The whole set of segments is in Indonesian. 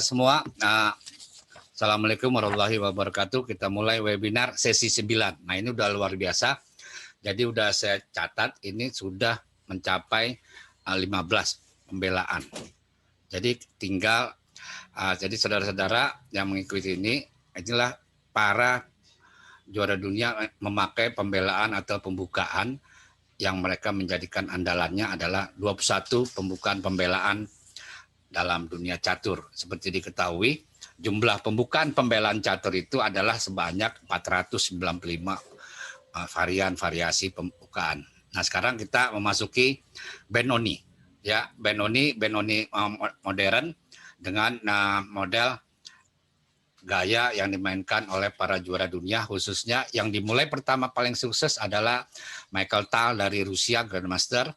Semua, Assalamualaikum warahmatullahi wabarakatuh. Kita mulai webinar sesi 9. Nah, ini udah luar biasa. Jadi udah saya catat ini sudah mencapai 15 pembelaan. Jadi tinggal jadi saudara-saudara yang mengikuti ini, inilah para juara dunia memakai pembelaan atau pembukaan yang mereka menjadikan andalannya adalah 21 pembukaan pembelaan dalam dunia catur. Seperti diketahui, jumlah pembukaan pembelaan catur itu adalah sebanyak 495 varian variasi pembukaan. Nah, sekarang kita memasuki Benoni. Ya, Benoni modern dengan model gaya yang dimainkan oleh para juara dunia, khususnya yang dimulai pertama paling sukses adalah Michael Tal dari Rusia, Grandmaster,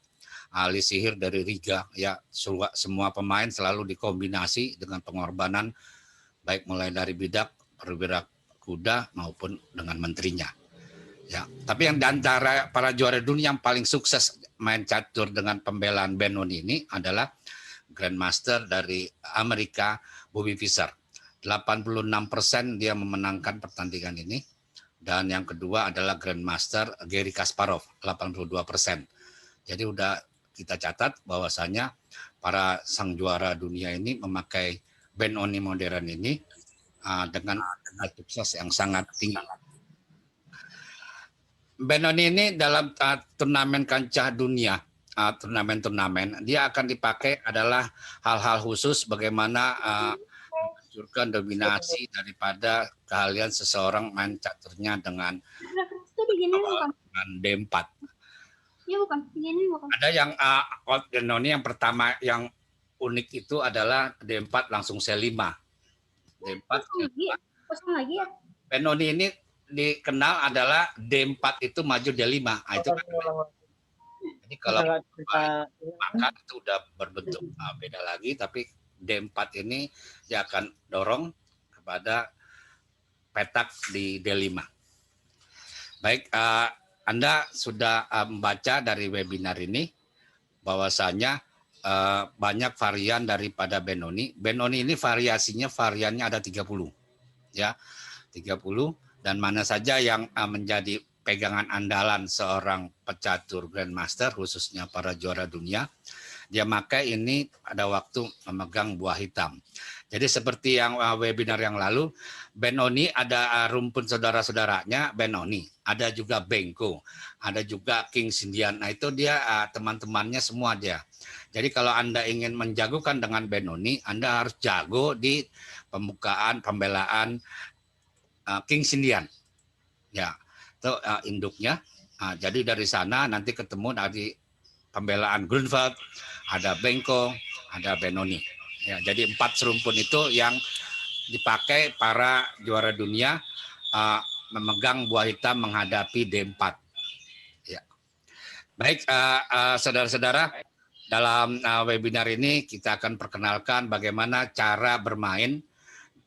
Ali Sihir dari Riga. Ya, semua pemain selalu dikombinasi dengan pengorbanan, baik mulai dari bidak, perwira kuda maupun dengan menterinya. Ya, tapi yang di antara para juara dunia yang paling sukses main catur dengan pembelaan Benoni ini adalah Grandmaster dari Amerika, Bobby Fischer. 86% dia memenangkan pertandingan ini. Dan yang kedua adalah Grandmaster Garry Kasparov, 82%. Jadi udah kita catat bahwasanya para sang juara dunia ini memakai Benoni modern ini dengan sukses yang sangat tinggi. Benoni ini dalam turnamen kancah dunia, turnamen dia akan dipakai adalah hal-hal khusus bagaimana menghancurkan dominasi daripada keahlian seseorang main caturnya dengan D4. Ya bukan, ini bukan. Ada yang Benoni yang pertama yang unik itu adalah D4 langsung C5. D4 kosong lagi ya. Benoni ini dikenal adalah D4 itu maju D5. Nah, itu kan. Jadi kalau maka itu udah berbentuk beda lagi, tapi D4 ini dia akan dorong kepada petak di D5. Baik, Anda sudah membaca dari webinar ini bahwasanya banyak varian daripada Benoni. Benoni ini variannya ada 30. Ya, 30, dan mana saja yang menjadi pegangan andalan seorang pecatur Grandmaster, khususnya para juara dunia, dia pakai ini pada waktu memegang buah hitam. Jadi seperti yang webinar yang lalu, Benoni ada rumpun saudara-saudaranya Benoni, ada juga Bengko, ada juga King Sindian. Nah, itu dia teman-temannya semua dia. Jadi kalau Anda ingin menjagokan dengan Benoni, Anda harus jago di pembukaan pembelaan King Sindian. Ya, itu induknya. Jadi dari sana nanti ketemu dari pembelaan Grunwald, ada Bengko, ada Benoni. Ya, jadi 4 serumpun itu yang dipakai para juara dunia memegang buah hitam menghadapi D4. Ya. Baik, saudara-saudara, dalam webinar ini kita akan perkenalkan bagaimana cara bermain,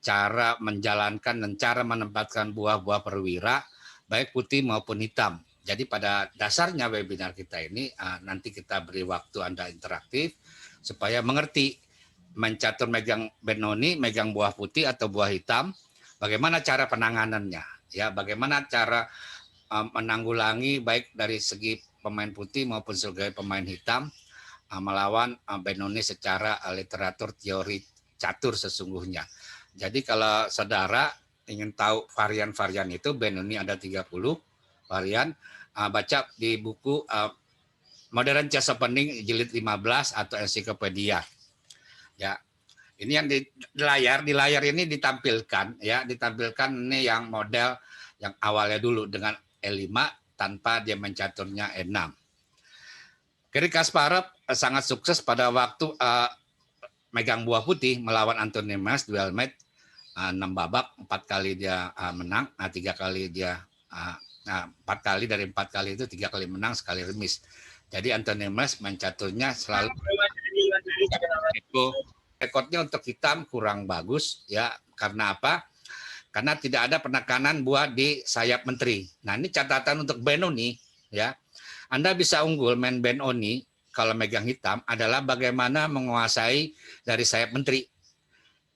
cara menjalankan dan cara menempatkan buah-buah perwira, baik putih maupun hitam. Jadi pada dasarnya webinar kita ini nanti kita beri waktu Anda interaktif supaya mengerti mencatur megang Benoni, megang buah putih atau buah hitam, bagaimana cara penanganannya, ya, bagaimana cara menanggulangi baik dari segi pemain putih maupun sebagai pemain hitam melawan Benoni secara literatur teori catur sesungguhnya. Jadi kalau saudara ingin tahu varian-varian itu, Benoni ada 30 varian, baca di buku Modern Chess Opening jilid 15 atau ensiklopedia. Ya, ini yang di layar ini ditampilkan, ya, ditampilkan ini yang model yang awalnya dulu dengan E5 tanpa dia mencaturnya E6. Garry Kasparov sangat sukses pada waktu megang buah putih melawan Anthony Mas duel match 6 babak, 4 kali dia menang, 3 kali dia 4 kali dari 4 kali itu 3 kali menang, sekali remis. Jadi Anthony Mas mencaturnya selalu rekornya untuk hitam kurang bagus, ya. Karena apa? Karena tidak ada penekanan buah di sayap menteri. Nah, ini catatan untuk Benoni, ya. Anda bisa unggul main Benoni kalau megang hitam adalah bagaimana menguasai dari sayap menteri.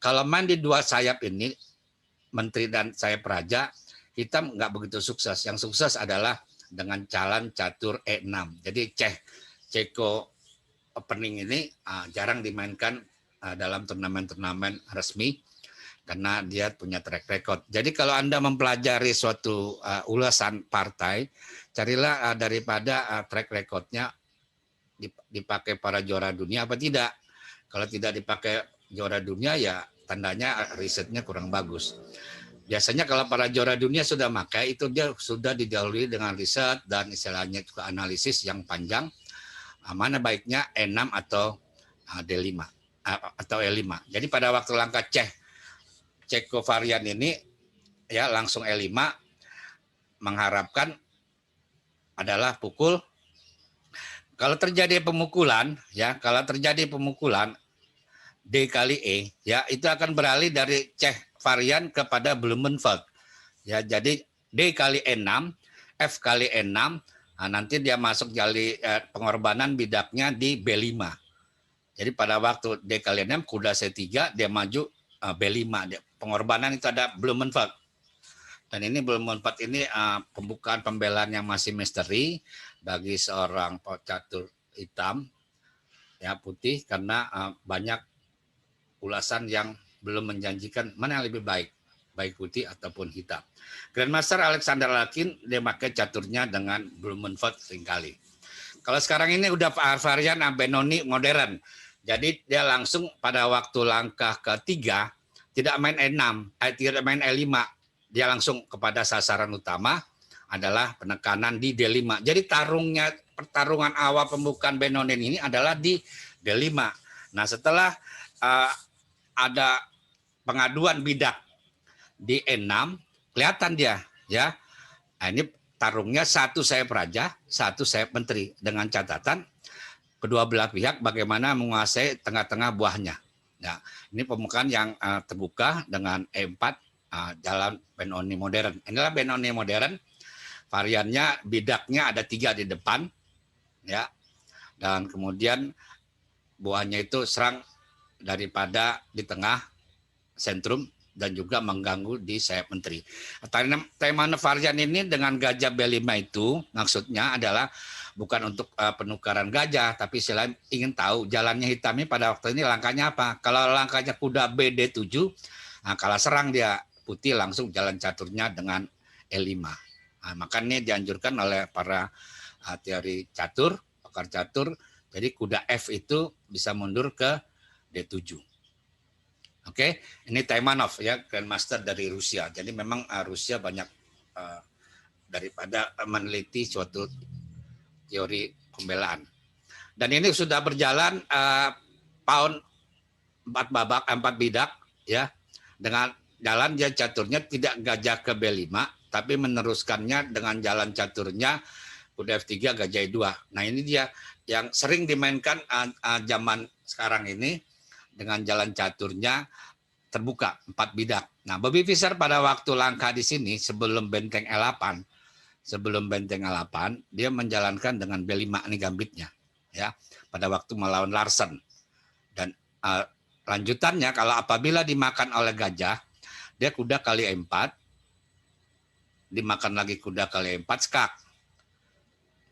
kalau main di dua sayap ini, menteri dan sayap raja, hitam nggak begitu sukses. Yang sukses adalah dengan jalan catur E6. Jadi Ceko opening ini jarang dimainkan dalam turnamen-turnamen resmi karena dia punya track record. Jadi kalau Anda mempelajari suatu ulasan partai, carilah daripada track recordnya dipakai para juara dunia apa tidak. Kalau tidak dipakai juara dunia, ya tandanya risetnya kurang bagus. Biasanya kalau para juara dunia sudah pakai, itu dia sudah didahului dengan riset dan istilahnya juga analisis yang panjang, mana baiknya E6 atau D5 atau E5. Jadi pada waktu langkah Ceko varian ini ya langsung E5, mengharapkan adalah pukul. Kalau terjadi pemukulan D kali E, ya itu akan beralih dari Czech varian kepada Blumenfeld. Ya, jadi D kali E6, F kali E6, nanti dia masuk jali pengorbanan bidaknya di B5. Jadi pada waktu D kali E6, kuda C3, dia maju B5. Pengorbanan itu ada Blumenfeld. Dan ini Blumenfeld ini pembukaan pembelaan yang masih misteri bagi seorang catur hitam, ya putih, karena banyak ulasan yang belum menjanjikan mana yang lebih baik putih ataupun hitam. Grandmaster Alexander Larkin dia pakai caturnya dengan Blumenfeld seringkali. Kalau sekarang ini udah varian Benoni modern. Jadi dia langsung pada waktu langkah ketiga tidak main E6, tidak main E5. Dia langsung kepada sasaran utama adalah penekanan di D5. Jadi pertarungan awal pembukaan Benoni ini adalah di D5. Nah, setelah ada pengaduan bidak di E6, kelihatan dia ya. Nah, ini tarungnya satu sayap raja, satu sayap menteri, dengan catatan kedua belah pihak bagaimana menguasai tengah-tengah buahnya. Nah, ini pembukaan yang terbuka dengan E4 jalan Benoni modern. Inilah Benoni modern. Variannya bidaknya ada 3 di depan, ya, dan kemudian buahnya itu serang daripada di tengah sentrum dan juga mengganggu di sayap menteri. Tema varian ini dengan gajah B5 itu maksudnya adalah bukan untuk penukaran gajah, tapi selain ingin tahu jalannya hitam ini pada waktu ini langkahnya apa. Kalau langkahnya kuda BD7, kalah serang dia putih langsung jalan caturnya dengan E5. Makanya dianjurkan oleh para teori catur, pakar catur, jadi kuda F itu bisa mundur ke D7. Oke, ini Taimanov ya, Grandmaster dari Rusia. Jadi memang Rusia banyak daripada meneliti suatu teori pembelaan. Dan ini sudah berjalan pound 4 bidak ya, dengan jalan dia caturnya tidak gajah ke B5, tapi meneruskannya dengan jalan caturnya kuda F3 gajah E2. Nah, ini dia yang sering dimainkan zaman sekarang ini dengan jalan caturnya terbuka 4 bidak. Nah, Bobby Fischer pada waktu langkah di sini sebelum benteng E8, dia menjalankan dengan B5 ini gambitnya ya, pada waktu melawan Larsen. Dan lanjutannya kalau apabila dimakan oleh gajah, dia kuda kali E4, dimakan lagi kuda kali E4 skak.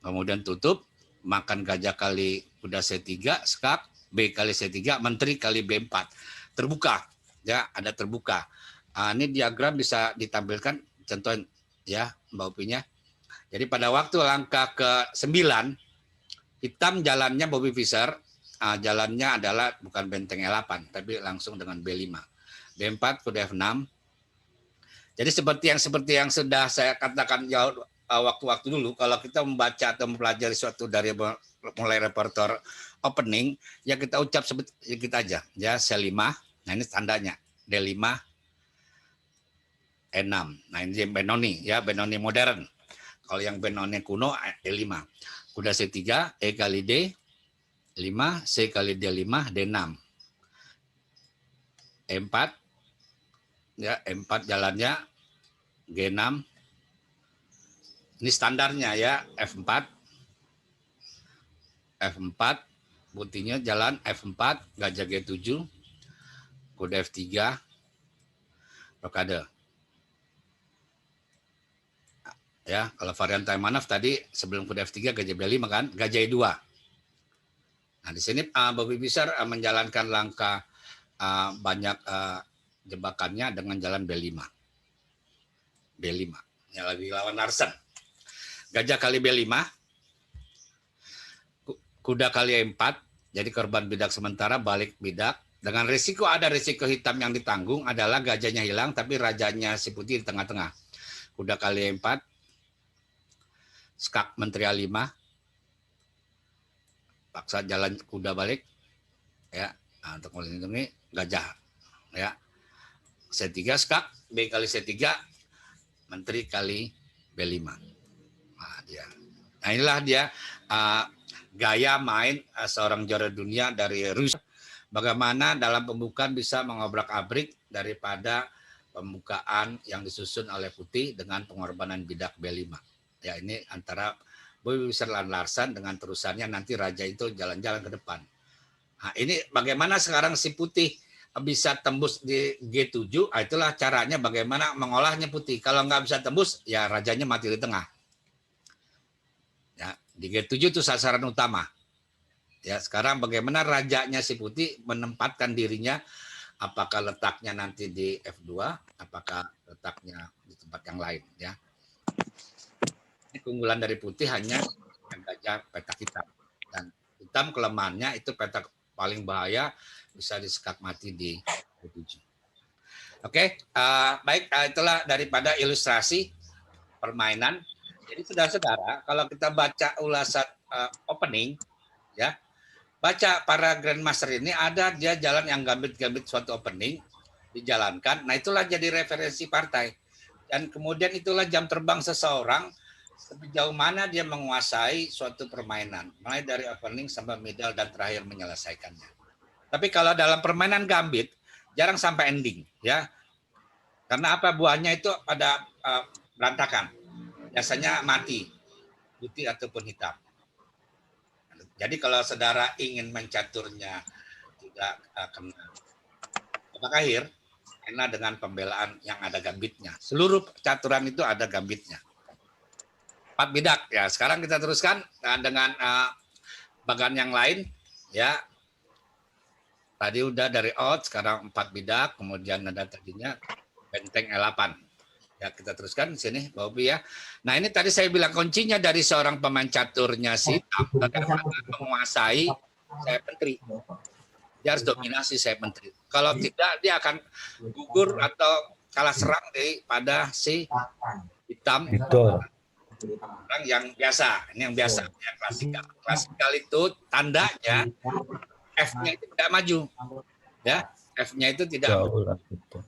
Kemudian tutup, makan gajah kali kuda C3 skak, B kali C3, menteri kali B4. Terbuka, ya, ada terbuka. Ini diagram bisa ditampilkan contoh ya, Mbak Upinya. Jadi pada waktu langkah ke-9, hitam jalannya Bobby Fischer, jalannya adalah bukan benteng E8, tapi langsung dengan B5. B4 kuda F6. Jadi seperti yang sudah saya katakan jauh waktu-waktu dulu, kalau kita membaca atau mempelajari suatu dari mulai repertoire opening, ya kita ucap kita aja, ya C5. Nah, ini tandanya D5, E6. Nah, ini Benoni ya, Benoni modern. Kalau yang Benoni kuno E5. Kuda C3, E kali D, 5, C kali D5, D6. E4, ya E4 jalannya G6. Ini standarnya ya, F4. F4, putihnya jalan F4, gajah G7. kuda F3, rokade. Ya, kalau varian Taimanov tadi sebelum kuda F3 gajah B5 kan, gajah E2. Nah, di sini Bobby Fischer menjalankan langkah banyak jebakannya dengan jalan B5. B5. Yang lagi lawan Larsen. Gajah kali B5, kuda kali E4, jadi korban bidak sementara, balik bidak. Dengan risiko, ada risiko hitam yang ditanggung adalah gajahnya hilang, tapi rajanya si putih di tengah-tengah. Kuda kali E4, skak menteri A5, paksa jalan kuda balik, ya, untuk melindungi gajah, ya. C3 skak, B kali C3, menteri kali B5. Nah, inilah dia gaya main seorang juara dunia dari Rusia. Bagaimana dalam pembukaan bisa mengobrak-abrik daripada pembukaan yang disusun oleh putih dengan pengorbanan bidak B5. Ya, ini antara Bobby Fischer dan Larsen dengan terusannya nanti raja itu jalan-jalan ke depan. Nah, ini bagaimana sekarang si putih bisa tembus di G7, itulah caranya bagaimana mengolahnya putih. Kalau nggak bisa tembus, ya rajanya mati di tengah. Ya, di G7 itu sasaran utama. Ya, sekarang bagaimana rajanya si putih menempatkan dirinya, apakah letaknya nanti di F2, apakah letaknya di tempat yang lain, ya. Ini keunggulan dari putih hanya gajah petak hitam, dan hitam kelemahannya itu petak paling bahaya, bisa disekak mati di G7. Oke, baik, itulah daripada ilustrasi permainan. Jadi saudara-saudara, kalau kita baca ulasan opening, ya, baca para grandmaster ini ada dia jalan yang gambit-gambit suatu opening dijalankan. Nah, itulah jadi referensi partai. Dan kemudian itulah jam terbang seseorang sejauh mana dia menguasai suatu permainan, mulai dari opening sampai middle dan terakhir menyelesaikannya. Tapi kalau dalam permainan gambit jarang sampai ending, ya. Karena apa, buahnya itu pada berantakan. Biasanya mati, putih ataupun hitam. Jadi kalau saudara ingin mencaturnya tidak kena babak akhir, kena dengan pembelaan yang ada gambitnya. Seluruh caturan itu ada gambitnya. 4 bidak, ya. Sekarang kita teruskan dengan bagan yang lain, ya. Tadi udah dari out, sekarang 4 bidak, kemudian ada tadinya benteng E8. Ya, kita teruskan di sini, Bobby, ya. Nah, ini tadi saya bilang kuncinya dari seorang pemain caturnya si Tam, bagaimana menguasai sayap menteri. Dia harus dominasi sayap menteri. Kalau tidak, dia akan gugur atau kalah serang daripada si hitam. Orang yang biasa, ini yang biasa, yang klasikal. Klasikal itu tandanya F-nya itu tidak maju, ya. F-nya itu tidak maju.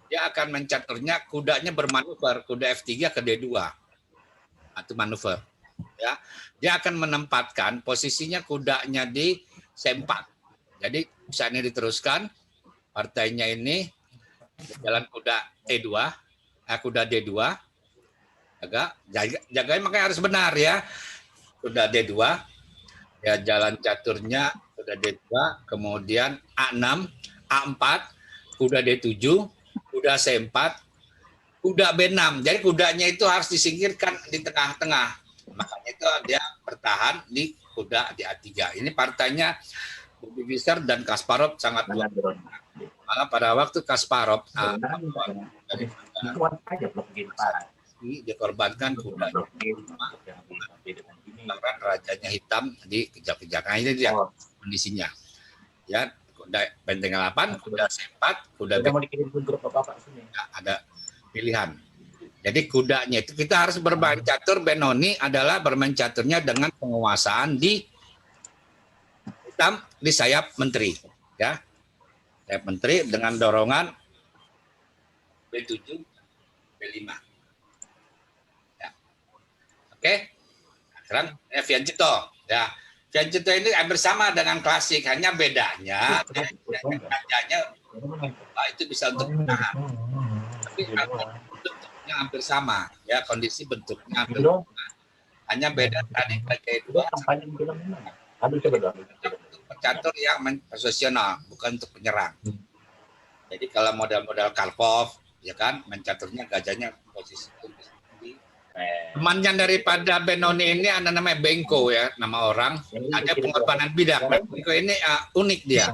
Dia akan mencaturnya, kudanya bermanuver, kuda F3 ke D2. Itu manuver, ya. Dia akan menempatkan posisinya kudanya di C4. Jadi bisa ini diteruskan, partainya ini jalan kuda E2, kuda D2. Jaganya makanya harus benar, ya. Kuda D2, ya, jalan caturnya kuda D2, kemudian A6, A4, kuda D7, kuda C4, kuda B6. Jadi kudanya itu harus disingkirkan di tengah-tengah. Makanya itu dia bertahan di kuda di A3. Ini partainya Bobby Fischer dan Kasparov sangat luar biasa. Malah pada waktu Kasparov dikorbankan kuda rajanya hitam di kejap-kejap. Nah, ini dia kondisinya. Ya, kuda benteng 8, kuda C4, kuda B. Ya, ada pilihan. Jadi kudanya itu kita harus bermain catur. Benoni adalah bermain caturnya dengan penguasaan di hitam di sayap menteri, ya. Sayap menteri dengan dorongan B7, B5. Ya. Oke. Sekarang Fianchetto, ya. Fianchetto ini hampir sama dengan klasik, hanya bedanya rajanya itu bisa untuk bertahan. Tapi bentuknya hampir sama, ya, kondisi bentuknya hampir sama. Hanya beda tadi gajah itu untuk pecatur yang posisional, bukan untuk penyerang. Jadi kalau modal-modal Karpov, ya kan, main caturnya gajahnya posisi tinggi. Temannya daripada Benoni ini ada namanya Bengko ya, nama orang. Ada pengorbanan bidak. Bengko ini unik dia.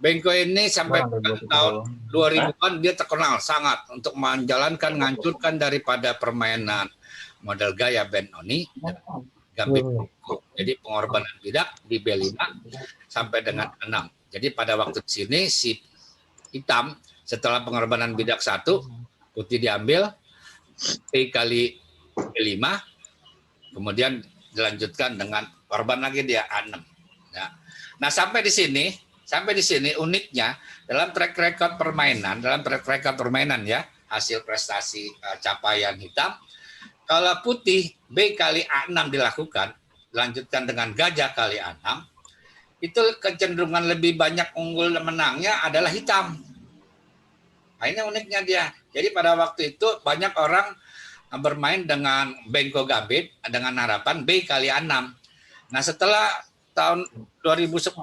Bengko ini sampai tahun 2000-an dia terkenal sangat untuk menjalankan, ngancurkan daripada permainan model gaya Benoni, Gambit Bengko. Jadi pengorbanan bidak di B5 sampai dengan 6. Jadi pada waktu di sini si hitam setelah pengorbanan bidak 1, putih diambil, P kali B5, kemudian dilanjutkan dengan korban lagi dia A6. Ya. Nah sampai di sini uniknya dalam track record permainan, ya hasil prestasi capaian hitam, kalau putih B kali A6 dilakukan, dilanjutkan dengan gajah kali A6, itu kecenderungan lebih banyak unggul dan menangnya adalah hitam. Nah, ini uniknya dia. Jadi pada waktu itu banyak orang bermain dengan Bengko Gambit dengan harapan B kali A6. Nah setelah tahun 2010,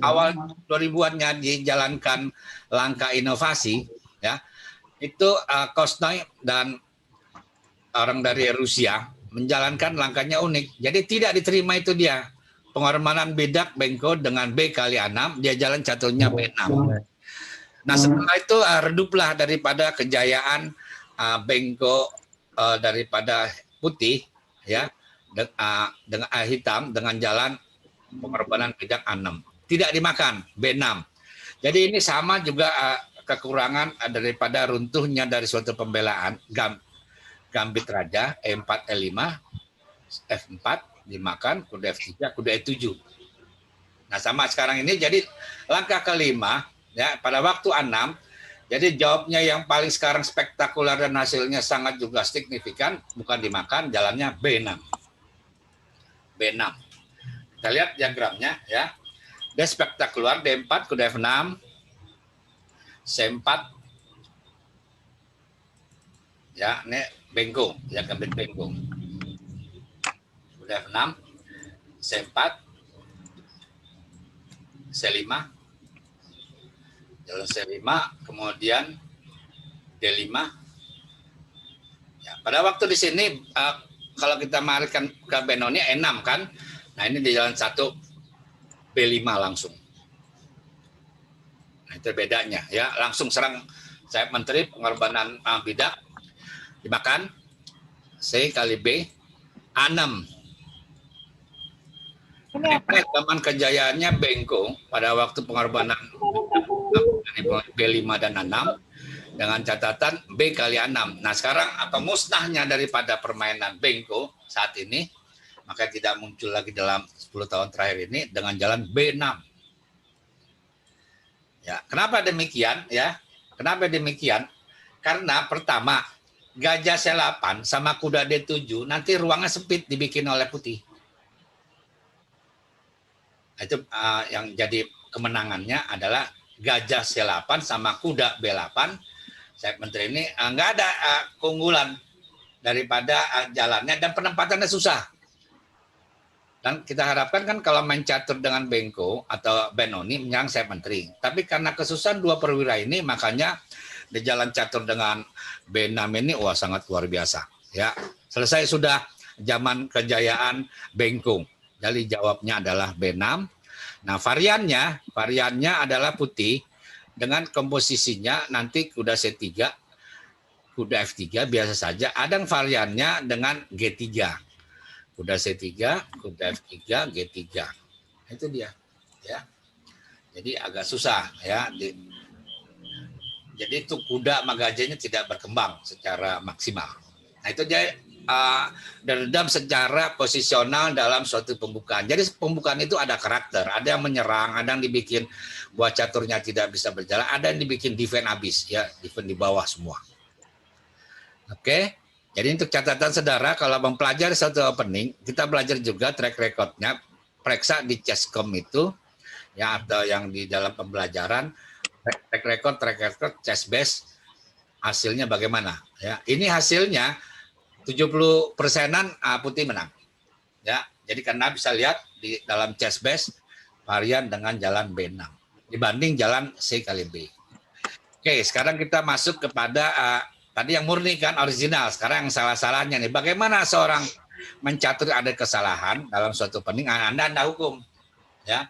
awal 2000-annya dijalankan langkah inovasi, ya itu Kosnoy dan orang dari Rusia menjalankan langkahnya unik. Jadi tidak diterima itu dia. Pengorbanan bidak Bengko dengan B kali A6, dia jalan caturnya B6. Nah setelah itu reduplah daripada kejayaan Bengko daripada putih ya dengan hitam dengan jalan pengorbanan bidak A6. Tidak dimakan B6. Jadi ini sama juga kekurangan daripada runtuhnya dari suatu pembelaan Gambit Raja E4 E5 F4 dimakan, kuda F3, kuda E7. Nah sama sekarang ini jadi langkah kelima ya pada waktu A6, jadi jawabnya yang paling sekarang spektakuler dan hasilnya sangat juga signifikan, bukan dimakan, jalannya B6. B6. Kita lihat diagramnya ya. Dia spektakuler D4 kuda F6, C4 ya, ini Bengko, ya Gambit Bengko. Kuda F6, C4, C5, jalan C5, kemudian D5. Ya, pada waktu di sini kalau kita marikan ke Benoni E6 kan, nah ini di jalan 1 B5 langsung. Nah itu bedanya ya, langsung serang sayap menteri pengorbanan bidak dimakan C kali B A6. Zaman kejayaannya Bengko pada waktu pengorbanan B5 dan A6 dengan catatan B kali A6. Nah sekarang atau musnahnya daripada permainan Bengko saat ini, maka tidak muncul lagi dalam 10 tahun terakhir ini dengan jalan B6. Ya, kenapa demikian ya? Kenapa demikian? Karena pertama, gajah C8 sama kuda D7 nanti ruangnya sempit dibikin oleh putih. Itu yang jadi kemenangannya adalah gajah C8 sama kuda B8. Sayap menteri ini nggak ada keunggulan daripada jalannya dan penempatannya susah. Dan kita harapkan kan kalau main catur dengan Bengko atau Benoni menyerang sayap menteri. Tapi karena kesusahan dua perwira ini, makanya di jalan catur dengan B6 ini wah sangat luar biasa. Ya, selesai sudah zaman kejayaan Bengko. Jadi jawabnya adalah B6. Nah variannya adalah putih dengan komposisinya nanti kuda C3, kuda F3 biasa saja. Ada variannya dengan G3. Kuda C3, kuda F3, G3. Itu dia. Ya. Jadi agak susah ya. Jadi itu kuda sama gajahnya tidak berkembang secara maksimal. Nah itu dia dendam secara posisional dalam suatu pembukaan. Jadi pembukaan itu ada karakter, ada yang menyerang, ada yang dibikin buat caturnya tidak bisa berjalan, ada yang dibikin defense habis, ya defense di bawah semua. Oke, jadi untuk catatan saudara, kalau mempelajari satu opening, kita belajar juga track recordnya, periksa di Chesscom itu, ya atau yang di dalam pembelajaran track record, chess base, hasilnya bagaimana? Ya, ini hasilnya 70%-an putih menang. Ya, jadi karena bisa lihat di dalam chess base varian dengan jalan B6 dibanding jalan C kali B. Oke, sekarang kita masuk kepada tadi yang murni kan original. Sekarang yang salah-salahnya nih. Bagaimana seorang mencatur ada kesalahan dalam suatu pening? Anda hukum, ya.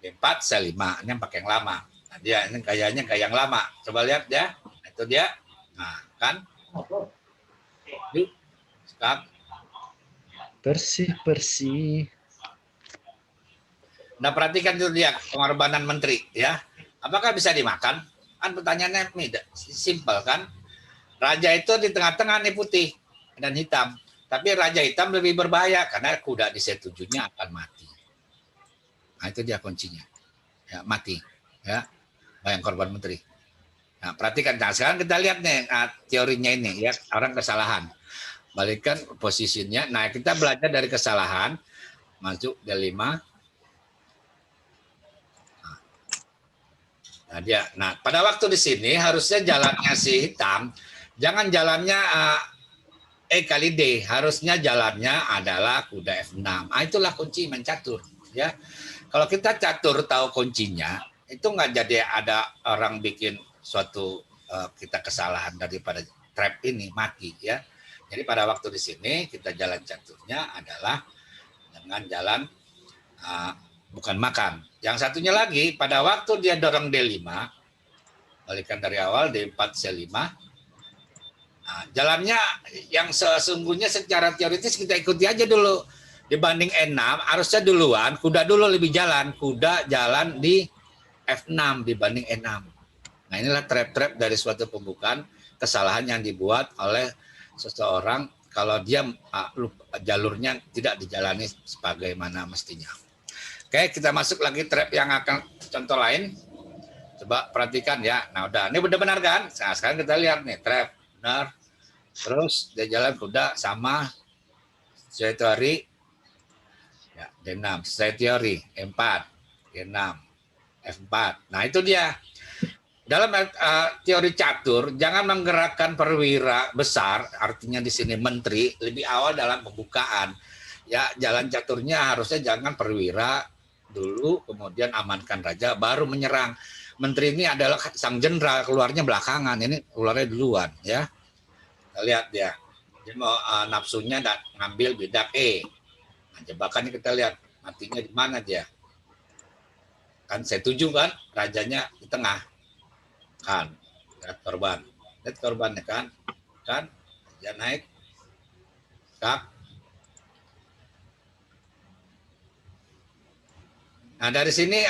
D4 C5, ini yang pakai yang lama. Nah, dia ini gayanya gaya yang lama. Coba lihat ya. Itu dia. Nah, kan? Yuk, stop. Bersih. Nah, perhatikan itu dia pengorbanan menteri, ya. Apakah bisa dimakan? Kan pertanyaannya simpel kan? Raja itu di tengah-tengah nih putih dan hitam. Tapi raja hitam lebih berbahaya karena kuda di C7-nya akan mati. Nah, itu dia kuncinya. Ya, mati. Ya, bayang korban menteri. Nah, perhatikan. Nah, sekarang kita lihat nih teorinya ini ya, orang kesalahan. Balikkan posisinya. Nah, kita belajar dari kesalahan. Masuk D5. Nah, dia. Nah, pada waktu di sini harusnya jalannya si hitam, jangan jalannya E kali D, harusnya jalannya adalah kuda F6. Nah, itulah kunci main catur, ya. Kalau kita catur tahu kuncinya, itu nggak jadi ada orang bikin suatu kita kesalahan daripada trap ini mati, ya. Jadi pada waktu di sini kita jalan caturnya adalah dengan jalan bukan makan. Yang satunya lagi, pada waktu dia dorong D5, balikan dari awal D4 C5. Nah, jalannya yang sesungguhnya secara teoritis kita ikuti aja dulu. Dibanding E6, harusnya duluan, kuda dulu lebih jalan. Kuda jalan di F6 dibanding E6. Nah, inilah trap-trap dari suatu pembukaan kesalahan yang dibuat oleh seseorang kalau dia jalurnya tidak dijalani sebagaimana mestinya. Oke, kita masuk lagi trap yang akan contoh lain. Coba perhatikan ya. Nah, udah. Ini benar-benar kan? Nah, sekarang kita lihat nih, trap. Benar. Terus dia jalan kuda sama sesuai teori. Ya, D6. Sesuai teori. E4. D6. F4. Nah, itu dia. Dalam teori catur, jangan menggerakkan perwira besar, artinya di sini menteri, lebih awal dalam pembukaan. Ya, jalan caturnya harusnya jangan perwira dulu, kemudian amankan raja, baru menyerang. Menteri ini adalah sang jenderal, keluarnya belakangan, ini keluarnya duluan, ya. Kita lihat dia mau nafsunya ngambil bidak E. Nah, jebakannya kita lihat matinya di mana dia. Kan C7 kan, rajanya di tengah. Kan, lihat korban. Lihat korbannya kan. Kan, dia naik. Kap. Nah, dari sini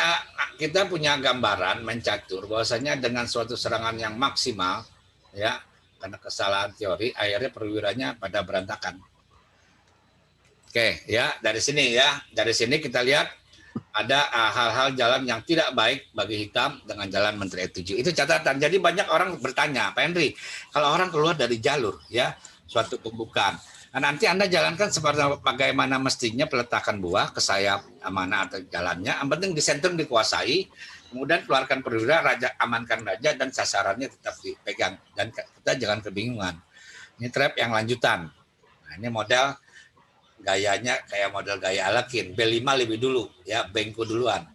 kita punya gambaran mencatur bahwasanya dengan suatu serangan yang maksimal, ya, karena kesalahan teori, akhirnya perwiranya pada berantakan. Oke, ya, dari sini ya. Dari sini kita lihat ada hal-hal jalan yang tidak baik bagi hitam dengan jalan Menteri E7. Itu catatan. Jadi banyak orang bertanya, Pak Henry, kalau orang keluar dari jalur, ya, suatu pembukaan, nah, nanti Anda jalankan seperti bagaimana mestinya peletakan buah ke sayap mana atau jalannya. Yang penting di sentrum dikuasai, kemudian keluarkan perwira, raja amankan raja dan sasarannya tetap dipegang dan kita jangan kebingungan. Ini trap yang lanjutan. Nah, ini model gayanya kayak model gaya Alakin, B5 lebih dulu, ya, bengku duluan.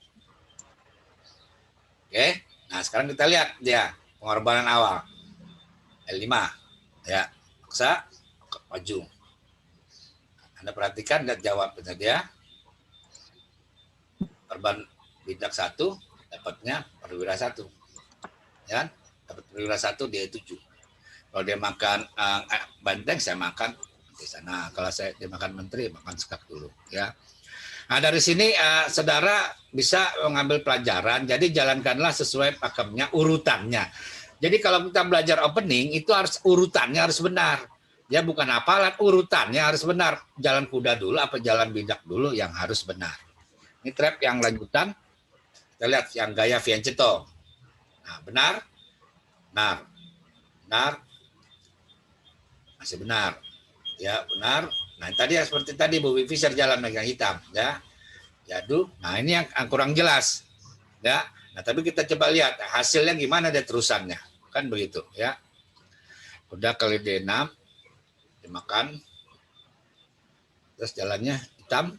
Oke, nah sekarang kita lihat dia pengorbanan awal. L5, ya, paksa maju. Anda perhatikan dan jawab dia. Korban bidak 1, dapatnya perwira 1. Ya kan? Dapat perwira 1, dia 7. Kalau dia makan banteng, saya makan di sana. Kalau dia makan menteri, makan sekak dulu, ya. Nah, dari sini saudara bisa mengambil pelajaran. Jadi jalankanlah sesuai pakemnya, urutannya. Jadi kalau kita belajar opening itu harus urutannya harus benar. Ya, bukan hafalan, urutannya harus benar. Jalan kuda dulu apa jalan bidak dulu yang harus benar. Ini trap yang lanjutan. Kita lihat yang gaya Fianchetto. Nah, benar. Benar. Benar. Masih benar. Ya, benar. Nah, tadi ya seperti tadi Bobby Fischer jalan megang hitam, ya. Jadu. Nah, ini yang kurang jelas. Ya. Nah, tapi kita coba lihat hasilnya gimana deh terusannya. Kan begitu, ya. Udah kali D6 dimakan. Terus jalannya hitam.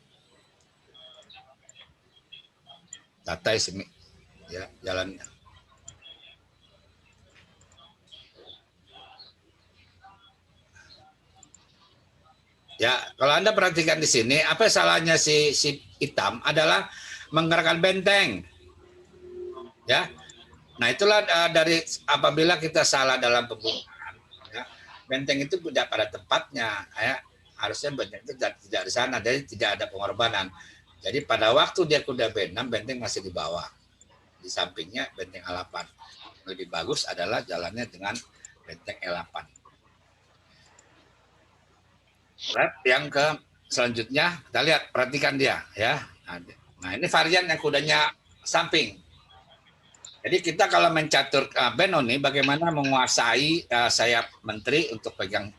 Tatai semi. Ya, jalannya. Ya, kalau Anda perhatikan di sini, apa salahnya si hitam adalah menggerakkan benteng. Ya, nah itulah dari apabila kita salah dalam pembukaan, ya, benteng itu tidak pada tempatnya. Ya, harusnya benteng itu tidak di sana, jadi tidak ada pengorbanan. Jadi pada waktu dia kuda B6, benteng masih di bawah, di sampingnya benteng A8. Lebih bagus adalah jalannya dengan benteng E8. Right, yang ke selanjutnya kita lihat, perhatikan dia ya. Nah ini varian yang kudanya samping. Jadi kita kalau mencatur Benoni bagaimana menguasai sayap menteri untuk pegang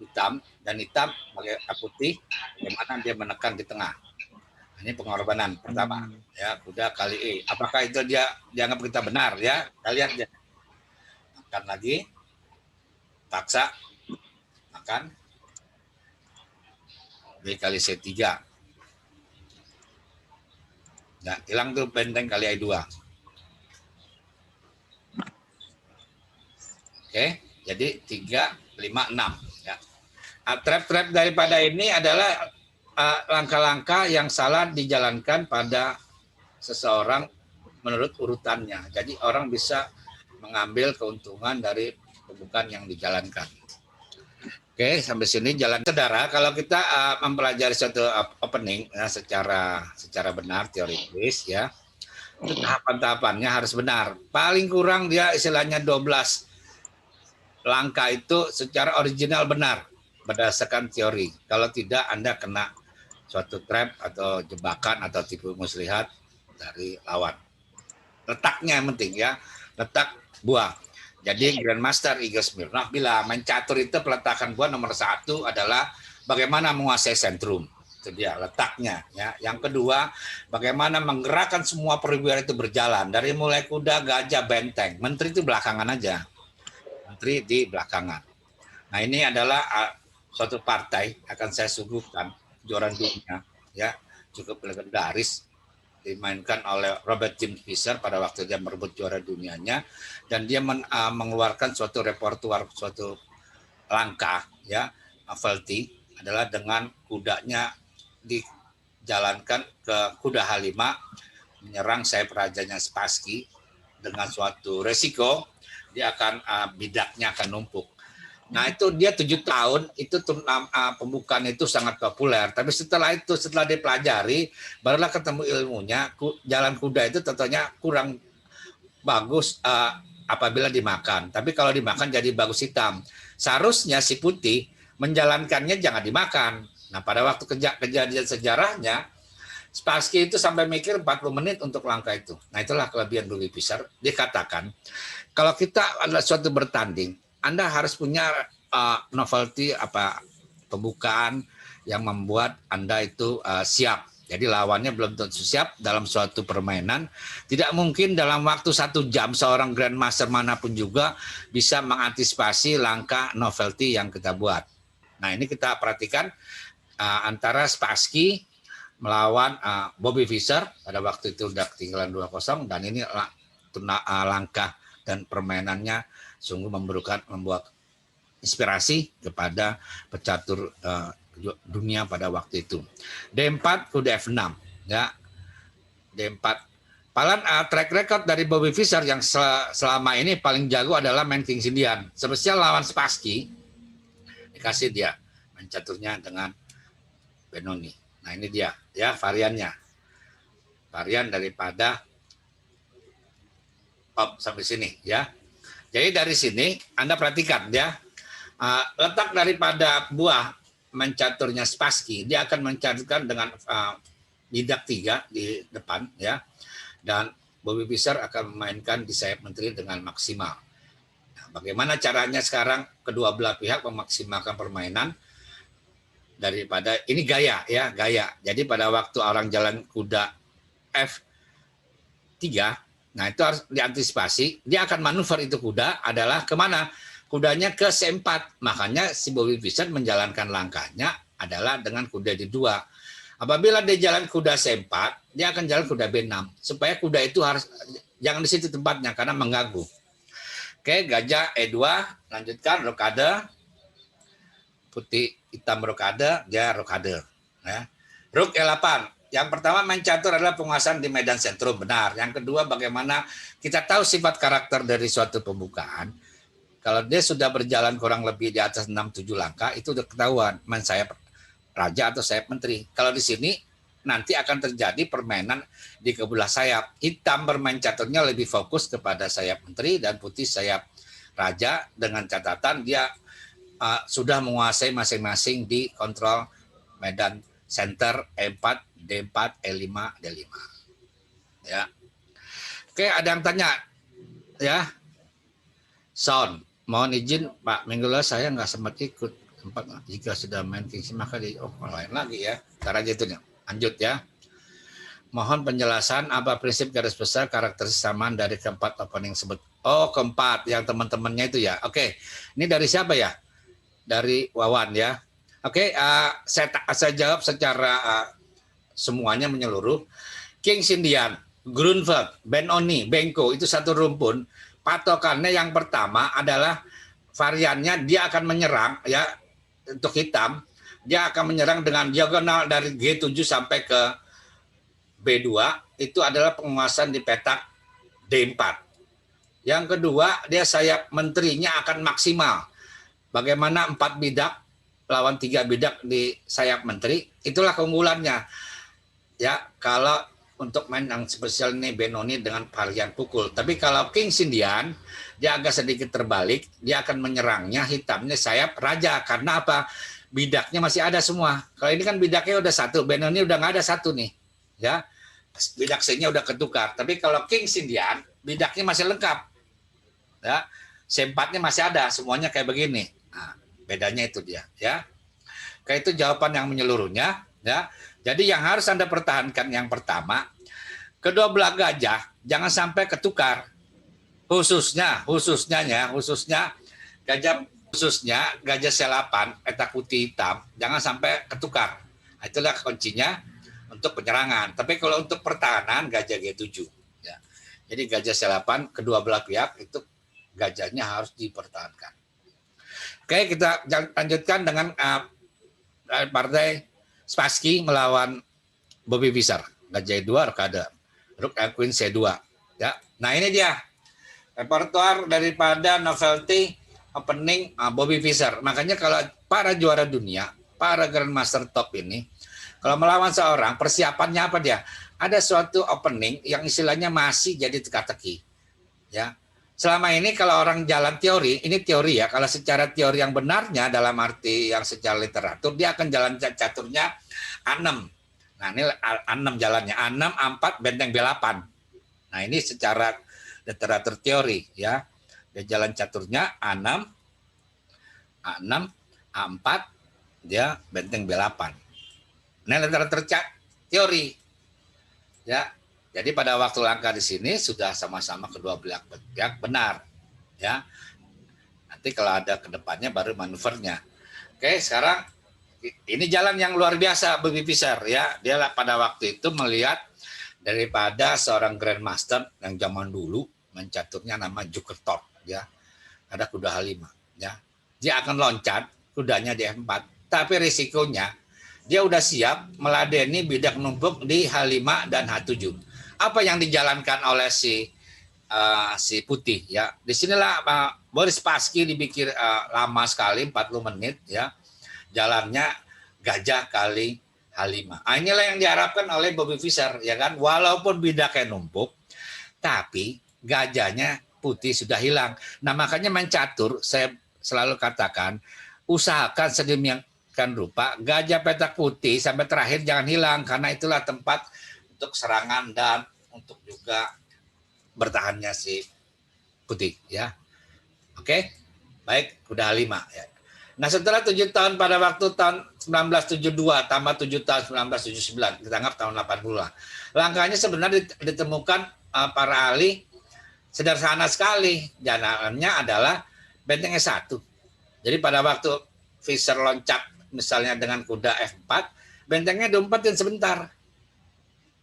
hitam dan hitam pakai putih, bagaimana dia menekan di tengah. Ini pengorbanan pertama ya, kuda kali E. Apakah itu dia dianggap kita benar ya? Kita lihat dia. Makan lagi, paksa, makan, B kali C3. Nah, hilang tuh benteng kali I2. Oke, jadi 3, 5, 6. Ya. Trap-trap daripada ini adalah langkah-langkah yang salah dijalankan pada seseorang menurut urutannya. Jadi orang bisa mengambil keuntungan dari pembukaan yang dijalankan. Oke, sampai sini jalan saudara. Kalau kita mempelajari suatu opening ya, secara benar teoritis ya, itu tahapan-tahapannya harus benar. Paling kurang dia istilahnya 12 langkah itu secara original benar berdasarkan teori. Kalau tidak Anda kena suatu trap atau jebakan atau tipu muslihat dari lawan. Letaknya yang penting ya, letak buah. Jadi Grandmaster Igor Smirnov bilang main catur itu peletakan buah nomor 1 adalah bagaimana menguasai sentrum. Itu dia letaknya. Ya. Yang kedua, bagaimana menggerakkan semua perwira itu berjalan. Dari mulai kuda, gajah, benteng. Menteri itu belakangan aja. Menteri di belakangan. Nah ini adalah suatu partai akan saya suguhkan juara dunia. Ya, cukup legendaris, dimainkan oleh Robert James Fischer pada waktu dia merebut juara dunianya, dan dia mengeluarkan suatu repertuar, suatu langkah ya, novelty adalah dengan kudanya dijalankan ke kuda H5 menyerang sayap rajanya Spassky dengan suatu resiko dia akan bidaknya akan numpuk. Nah itu dia 7 tahun itu pembukaan itu sangat populer. Tapi setelah dipelajari, barulah ketemu ilmunya. Jalan kuda itu tentunya kurang bagus apabila dimakan. Tapi kalau dimakan jadi bagus hitam. Seharusnya si putih menjalankannya jangan dimakan. Nah pada waktu kejadian sejarahnya, Spassky itu sampai mikir 40 menit untuk langkah itu. Nah itulah kelebihan Louis Fischer. Dia katakan, kalau kita adalah suatu bertanding, Anda harus punya novelty pembukaan yang membuat Anda itu siap. Jadi lawannya belum tentu siap dalam suatu permainan. Tidak mungkin dalam waktu 1 jam seorang grandmaster manapun juga bisa mengantisipasi langkah novelty yang kita buat. Nah ini kita perhatikan antara Spassky melawan Bobby Fischer pada waktu itu udah ketinggalan 2-0, dan ini langkah dan permainannya sungguh membuat inspirasi kepada pecatur dunia pada waktu itu. D4 kuda F6 ya. D4. Paling track record dari Bobby Fischer yang selama ini paling jago adalah main Kings Indian. Spesial lawan Spassky dikasih dia main caturnya dengan Benoni. Nah ini dia ya variannya. Varian daripada sampai sini ya. Jadi dari sini Anda perhatikan ya, letak daripada buah mencaturnya Spassky, dia akan mencaturkan dengan bidak 3 di depan ya, dan Bobby Fischer akan memainkan di sayap menteri dengan maksimal. Nah, bagaimana caranya sekarang kedua belah pihak memaksimalkan permainan daripada ini gaya ya, gaya. Jadi pada waktu orang jalan kuda F3, nah itu harus diantisipasi. Dia akan manuver itu kuda adalah kemana? Kudanya ke C4. Makanya si Bobby Fischer menjalankan langkahnya adalah dengan kuda D2. Apabila dia jalan kuda C4, dia akan jalan kuda B6. Supaya kuda itu harus jangan di situ tempatnya karena mengganggu. Oke, gajah E2, lanjutkan rokade. putih hitam rokade, dia rokade. Ya. Ruk E8. Yang pertama main catur adalah penguasaan di medan sentrum, benar. Yang kedua bagaimana kita tahu sifat karakter dari suatu pembukaan. Kalau dia sudah berjalan kurang lebih di atas 6-7 langkah, itu udah ketahuan main sayap raja atau sayap menteri. Kalau di sini nanti akan terjadi permainan di kebelah sayap. Hitam bermain caturnya lebih fokus kepada sayap menteri dan putih sayap raja dengan catatan dia sudah menguasai masing-masing di kontrol medan center E4, D4, E5, D5. Ya. Oke, ada yang tanya ya. Sound, mohon izin Pak, minggu lalu saya nggak sempat ikut. Jika sudah main Kingsi maka lain lagi ya. Cara aja itu lanjut ya. Mohon penjelasan apa prinsip garis besar karakteristik samaan dari keempat opening sebut. Oh, keempat yang teman-temannya itu ya. Oke, ini dari siapa ya? Dari Wawan ya. Oke, saya jawab secara semuanya menyeluruh. King Sindian, Grunfeld, Benoni, Bengko itu satu rumpun. Patokannya yang pertama adalah variannya dia akan menyerang ya untuk hitam, dia akan menyerang dengan diagonal dari G7 sampai ke B2 itu adalah penguasaan di petak D4. Yang kedua, dia sayap menterinya akan maksimal. Bagaimana 4 bidak lawan 3 bidak di sayap menteri, itulah keunggulannya. Ya, kalau untuk main yang spesial ini Benoni dengan varian pukul. Tapi kalau King Sindian, dia agak sedikit terbalik, dia akan menyerangnya hitamnya sayap raja. Karena apa? Bidaknya masih ada semua. Kalau ini kan bidaknya udah satu, Benoni udah nggak ada satu nih. Ya, bidak C-nya udah ketukar. Tapi kalau King Sindian, bidaknya masih lengkap. Ya, C4-nya masih ada, semuanya kayak begini. Nah, bedanya itu dia. Ya, kayak itu jawaban yang menyeluruhnya. Ya. Jadi yang harus Anda pertahankan yang pertama, kedua belah gajah jangan sampai ketukar. Khususnya gajah C8 petak putih hitam jangan sampai ketukar. Itulah kuncinya untuk penyerangan. Tapi kalau untuk pertahanan gajah G7 ya. Jadi gajah C8 kedua belah pihak itu gajahnya harus dipertahankan. Oke, kita lanjutkan dengan partai Spassky melawan Bobby Fischer. Gajah 2 rokade. Rook Queen C2. Ya. Nah, ini dia repertoire daripada novelty opening Bobby Fischer. Makanya kalau para juara dunia, para grandmaster top ini, kalau melawan seorang, persiapannya apa dia? Ada suatu opening yang istilahnya masih jadi teka-teki. Ya. Selama ini kalau orang jalan teori, ini teori ya, kalau secara teori yang benarnya dalam arti yang secara literatur, dia akan jalan caturnya A6. Nah ini A6 jalannya, A6, A4, benteng B8. Nah ini secara literatur teori ya. Dia jalan caturnya A6, A6, A4, dia benteng B8. Ini literatur teori. Ya. Jadi pada waktu langkah di sini sudah sama-sama kedua belah pihak benar, ya. Nanti kalau ada kedepannya baru manuvernya. Oke, sekarang ini jalan yang luar biasa Bobby Fischer, ya. Dia pada waktu itu melihat daripada seorang grandmaster yang zaman dulu mencaturnya nama Jukertort, ya. Ada kuda H5, ya. Dia akan loncat kudanya di F4, tapi risikonya dia udah siap meladeni bidak numpuk di H5 dan H7. Apa yang dijalankan oleh si putih ya. Disinilah Boris Spassky dipikir lama sekali 40 menit ya. Jalannya gajah kali H5. Inilah yang diharapkan oleh Bobby Fischer ya kan. Walaupun bidaknya numpuk tapi gajahnya putih sudah hilang. Nah, makanya main catur saya selalu katakan usahakan sedemikian rupa gajah petak putih sampai terakhir jangan hilang karena itulah tempat untuk serangan dan untuk juga bertahannya si putih ya. Oke. Baik, kuda 5 ya. Nah, setelah 7 tahun pada waktu tahun 1972 tambah 7 tahun 1979, kita anggap tahun 80-lah. Langkahnya sebenarnya ditemukan para ahli sederhana sekali. Jalannya adalah benteng S1. Jadi pada waktu Fischer loncat misalnya dengan kuda F4, bentengnya diumpetin sebentar.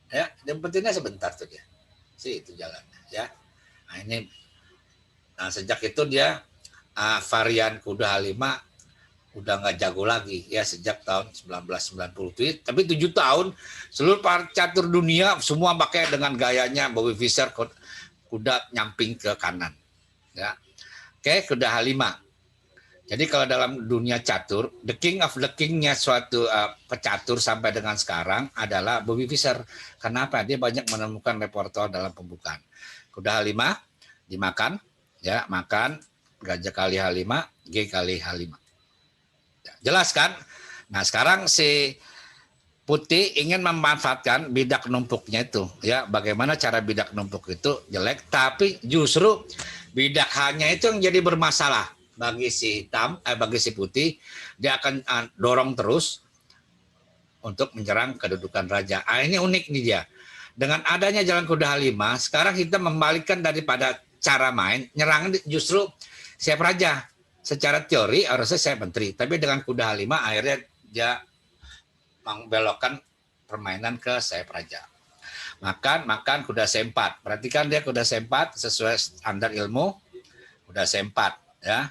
Ya, diumpetinnya sebentar tuh dia. Itu jalannya ya. Nah, ini sejak itu dia varian kuda H5 udah nggak jago lagi ya sejak tahun 1990. Tapi 7 tahun seluruh para catur dunia semua pakai dengan gayanya Bobby Fischer, kuda nyamping ke kanan. Ya. Oke, kuda H5. Jadi kalau dalam dunia catur, the king of the king-nya suatu pecatur sampai dengan sekarang adalah Bobby Fischer. Kenapa? Dia banyak menemukan repertoire dalam pembukaan. Kuda H5 dimakan, ya makan, gajah kali H5, G kali H5. Jelas kan? Nah sekarang si Putih ingin memanfaatkan bidak numpuknya itu, ya bagaimana cara bidak numpuk itu jelek, tapi justru bidak hanya itu yang jadi bermasalah bagi si hitam, bagi si Putih, dia akan dorong terus untuk menyerang kedudukan raja. Ini unik nih dia. Dengan adanya jalan kuda H5, sekarang kita membalikkan daripada cara main, nyerang justru siap raja. Secara teori harusnya saya menteri, tapi dengan kuda H5 akhirnya dia membelokkan permainan ke sayap raja. Makan kuda C4. Perhatikan dia kuda C4 sesuai standar ilmu, kuda C4 ya.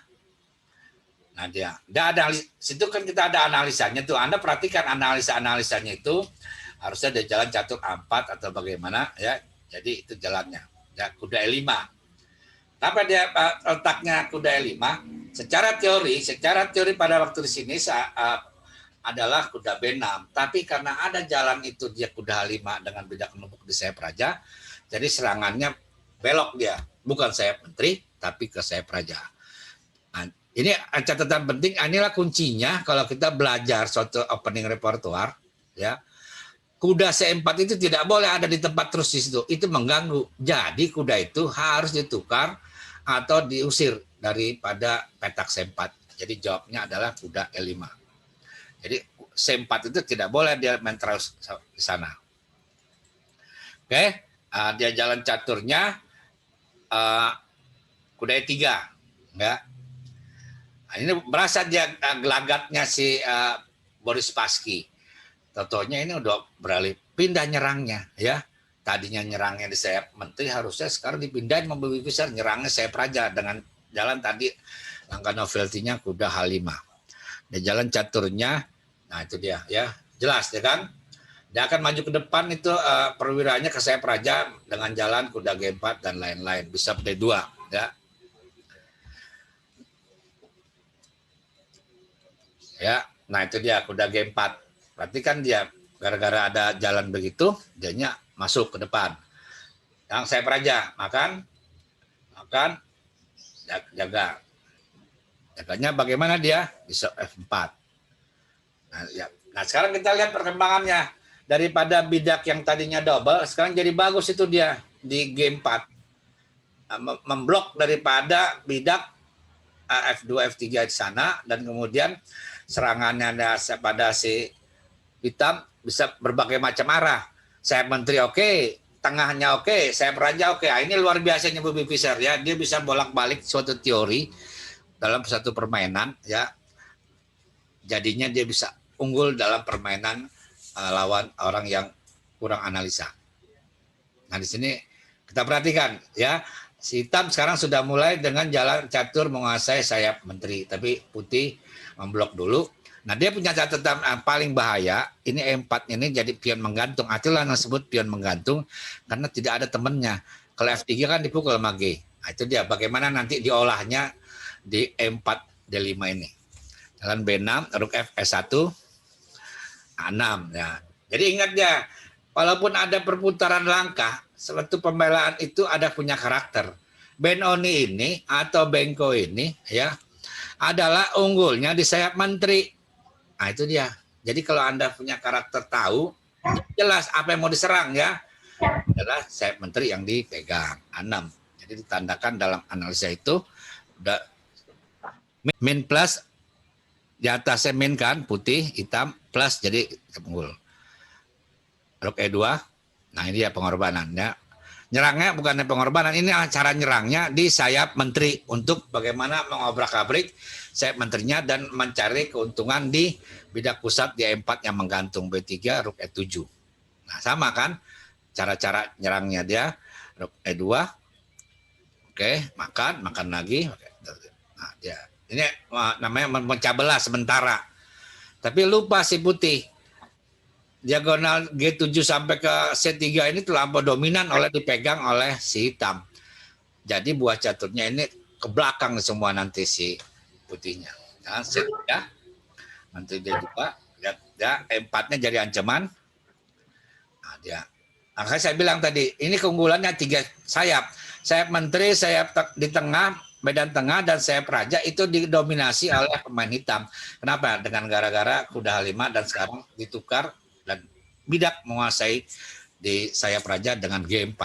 Nah dia ada situ kan kita ada analisanya tuh. Anda perhatikan analisa-analisanya itu harusnya ada jalan catur A4 atau bagaimana ya. Jadi itu jalannya. Ya kuda E5. Tapi dia letaknya kuda E5 secara teori pada waktu di sini adalah kuda B6. Tapi karena ada jalan itu dia kuda H5 dengan bidak numpuk di sayap raja, jadi serangannya belok dia. Bukan sayap menteri, tapi ke sayap raja. Nah, ini catatan penting, inilah kuncinya kalau kita belajar suatu opening repertoire, ya. Kuda C4 itu tidak boleh ada di tempat terus di situ. Itu mengganggu. Jadi kuda itu harus ditukar atau diusir daripada petak C4. Jadi jawabnya adalah kuda E5. Jadi C4 itu tidak boleh dia main terus di sana. Oke, dia jalan caturnya kuda E3, ya. Nah, ini berasa dia gelagatnya si Boris Spassky. Totonya ini udah beralih pindah nyerangnya, ya. Tadinya nyerangnya di sayap menteri, harusnya sekarang dipindahin Bobby Fischer nyerangnya sayap raja dengan jalan tadi langkah novelty-nya kuda H5. Dia jalan caturnya. Nah itu dia ya, jelas ya kan. Dia akan maju ke depan itu perwiranya ke sayap raja dengan jalan kuda G4 dan lain-lain. Bisa D2 ya. Ya, nah itu dia kuda G4. Berarti kan dia gara-gara ada jalan begitu, dianya masuk ke depan. Yang sayap raja makan, jaga. Jaganya bagaimana dia? Bisa F4. Nah, sekarang kita lihat perkembangannya. Daripada bidak yang tadinya double, sekarang jadi bagus itu dia di game 4. Memblok daripada bidak F2, F3 di sana, dan kemudian serangannya pada si hitam bisa berbagai macam arah. Sayap menteri oke, tengahnya oke, sayap raja oke. Ini luar biasanya Bobby Fischer ya. Dia bisa bolak-balik suatu teori dalam satu permainan ya. Jadinya dia bisa unggul dalam permainan lawan orang yang kurang analisa. Nah di sini kita perhatikan ya, si hitam sekarang sudah mulai dengan jalan catur menguasai sayap menteri, tapi putih memblok dulu. Nah dia punya catatan paling bahaya, ini E4 ini jadi pion menggantung. Itulah yang disebut pion menggantung karena tidak ada temannya. Kalau F3 kan dipukul sama G. Nah itu dia bagaimana nanti diolahnya di E4 D5 ini. Jalan B6, rook F S1, A6 ya. Jadi ingat ya, walaupun ada perputaran langkah, suatu pembelaan itu ada punya karakter. Benoni ini atau Bengko ini ya adalah unggulnya di sayap menteri. Nah itu dia. Jadi kalau Anda punya karakter tahu, jelas apa yang mau diserang ya. Adalah sayap menteri yang dipegang. A6. Jadi ditandakan dalam analisa itu udah min plus di atasnya min kan putih, hitam plus jadi unggul. Rook E2. Nah ini dia pengorbanannya. Nyerangnya bukannya pengorbanan, ini cara nyerangnya di sayap menteri untuk bagaimana mengobrak-abrik sayap menterinya dan mencari keuntungan di bidak pusat di E4 yang menggantung B3, rook E7. Nah sama kan cara-cara nyerangnya dia, rook E2. Oke, makan lagi. Nah dia Ini namanya memecah belah sementara. Tapi lupa si putih. Diagonal G7 sampai ke C3 ini terlampau dominan dipegang oleh si hitam. Jadi buah caturnya ini ke belakang semua nanti si putihnya. Nah, C3, nanti D2, lihat ya, E4-nya jadi ancaman. Nah, dia. Makanya saya bilang tadi, ini keunggulannya 3 sayap. Sayap menteri, sayap di tengah, medan tengah, dan sayap raja itu didominasi oleh pemain hitam. Kenapa? Dengan gara-gara kuda H5 dan sekarang ditukar dan bidak menguasai di sayap raja dengan G4.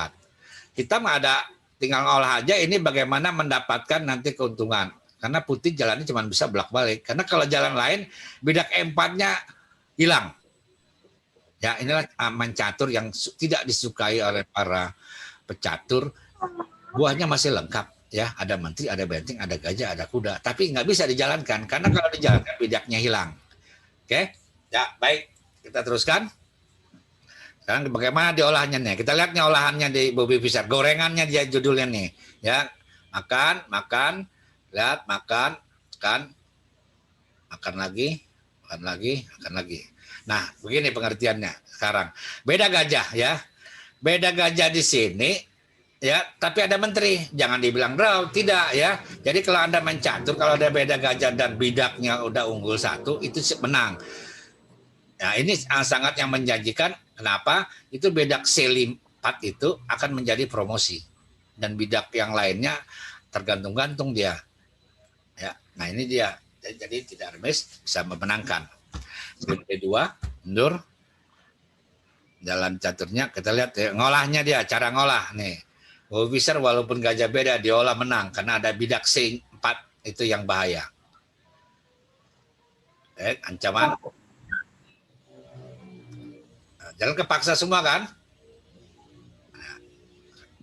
Hitam ada tinggal ngolah aja ini bagaimana mendapatkan nanti keuntungan. Karena putih jalannya cuma bisa bolak-balik. Karena kalau jalan lain, bidak E4-nya hilang. Ya, inilah main catur yang tidak disukai oleh para pecatur. Buahnya masih lengkap, ya. Ada menteri, ada benteng, ada gajah, ada kuda. Tapi nggak bisa dijalankan, karena kalau dijalankan bidaknya hilang. Oke, ya baik. Kita teruskan. Sekarang bagaimana diolahnya nih? Kita lihat nih olahannya di Bobby Fischer. Gorengannya dia judulnya nih, ya. Makan, lihat, makan lagi, makan lagi. Nah, begini pengertiannya sekarang. Beda gajah ya. Beda gajah di sini ya, tapi ada menteri. Jangan dibilang draw, tidak ya. Jadi kalau Anda main catur, kalau ada beda gajah dan bidaknya udah unggul 1, itu menang. Nah, ini sangat yang menjanjikan. Kenapa? Itu bedak C4 itu akan menjadi promosi. Dan bidak yang lainnya tergantung-gantung dia. Ya. Nah, ini dia. Jadi tidak remis, bisa memenangkan. B2, mundur. Jalan caturnya, kita lihat ya, ngolahnya dia, cara ngolah nih. Bobby Fischer walaupun gajah beda, diolah menang. Karena ada bidak C4, itu yang bahaya. Ancaman. Jalan kepaksa semua kan? Nah,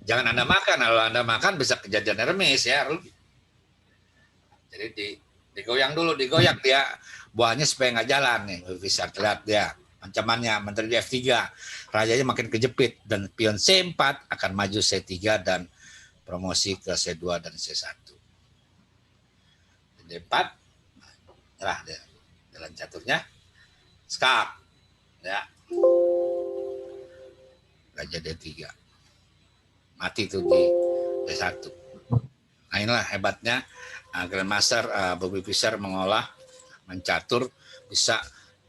jangan Anda makan. Kalau Anda makan bisa kejadian remis ya. Jadi digoyang dulu, digoyak dia buahnya supaya nggak jalan nih. Bisa terlihat dia ancamannya menteri di F3. Rajanya makin kejepit dan pion C4 akan maju C3 dan promosi ke C2 dan C1. D4 nyerah dia. Jalan caturnya skak ya. Gajah D3. Mati itu di D1. Nah, inilah hebatnya Grandmaster Bobby Fischer mengolah mencatur bisa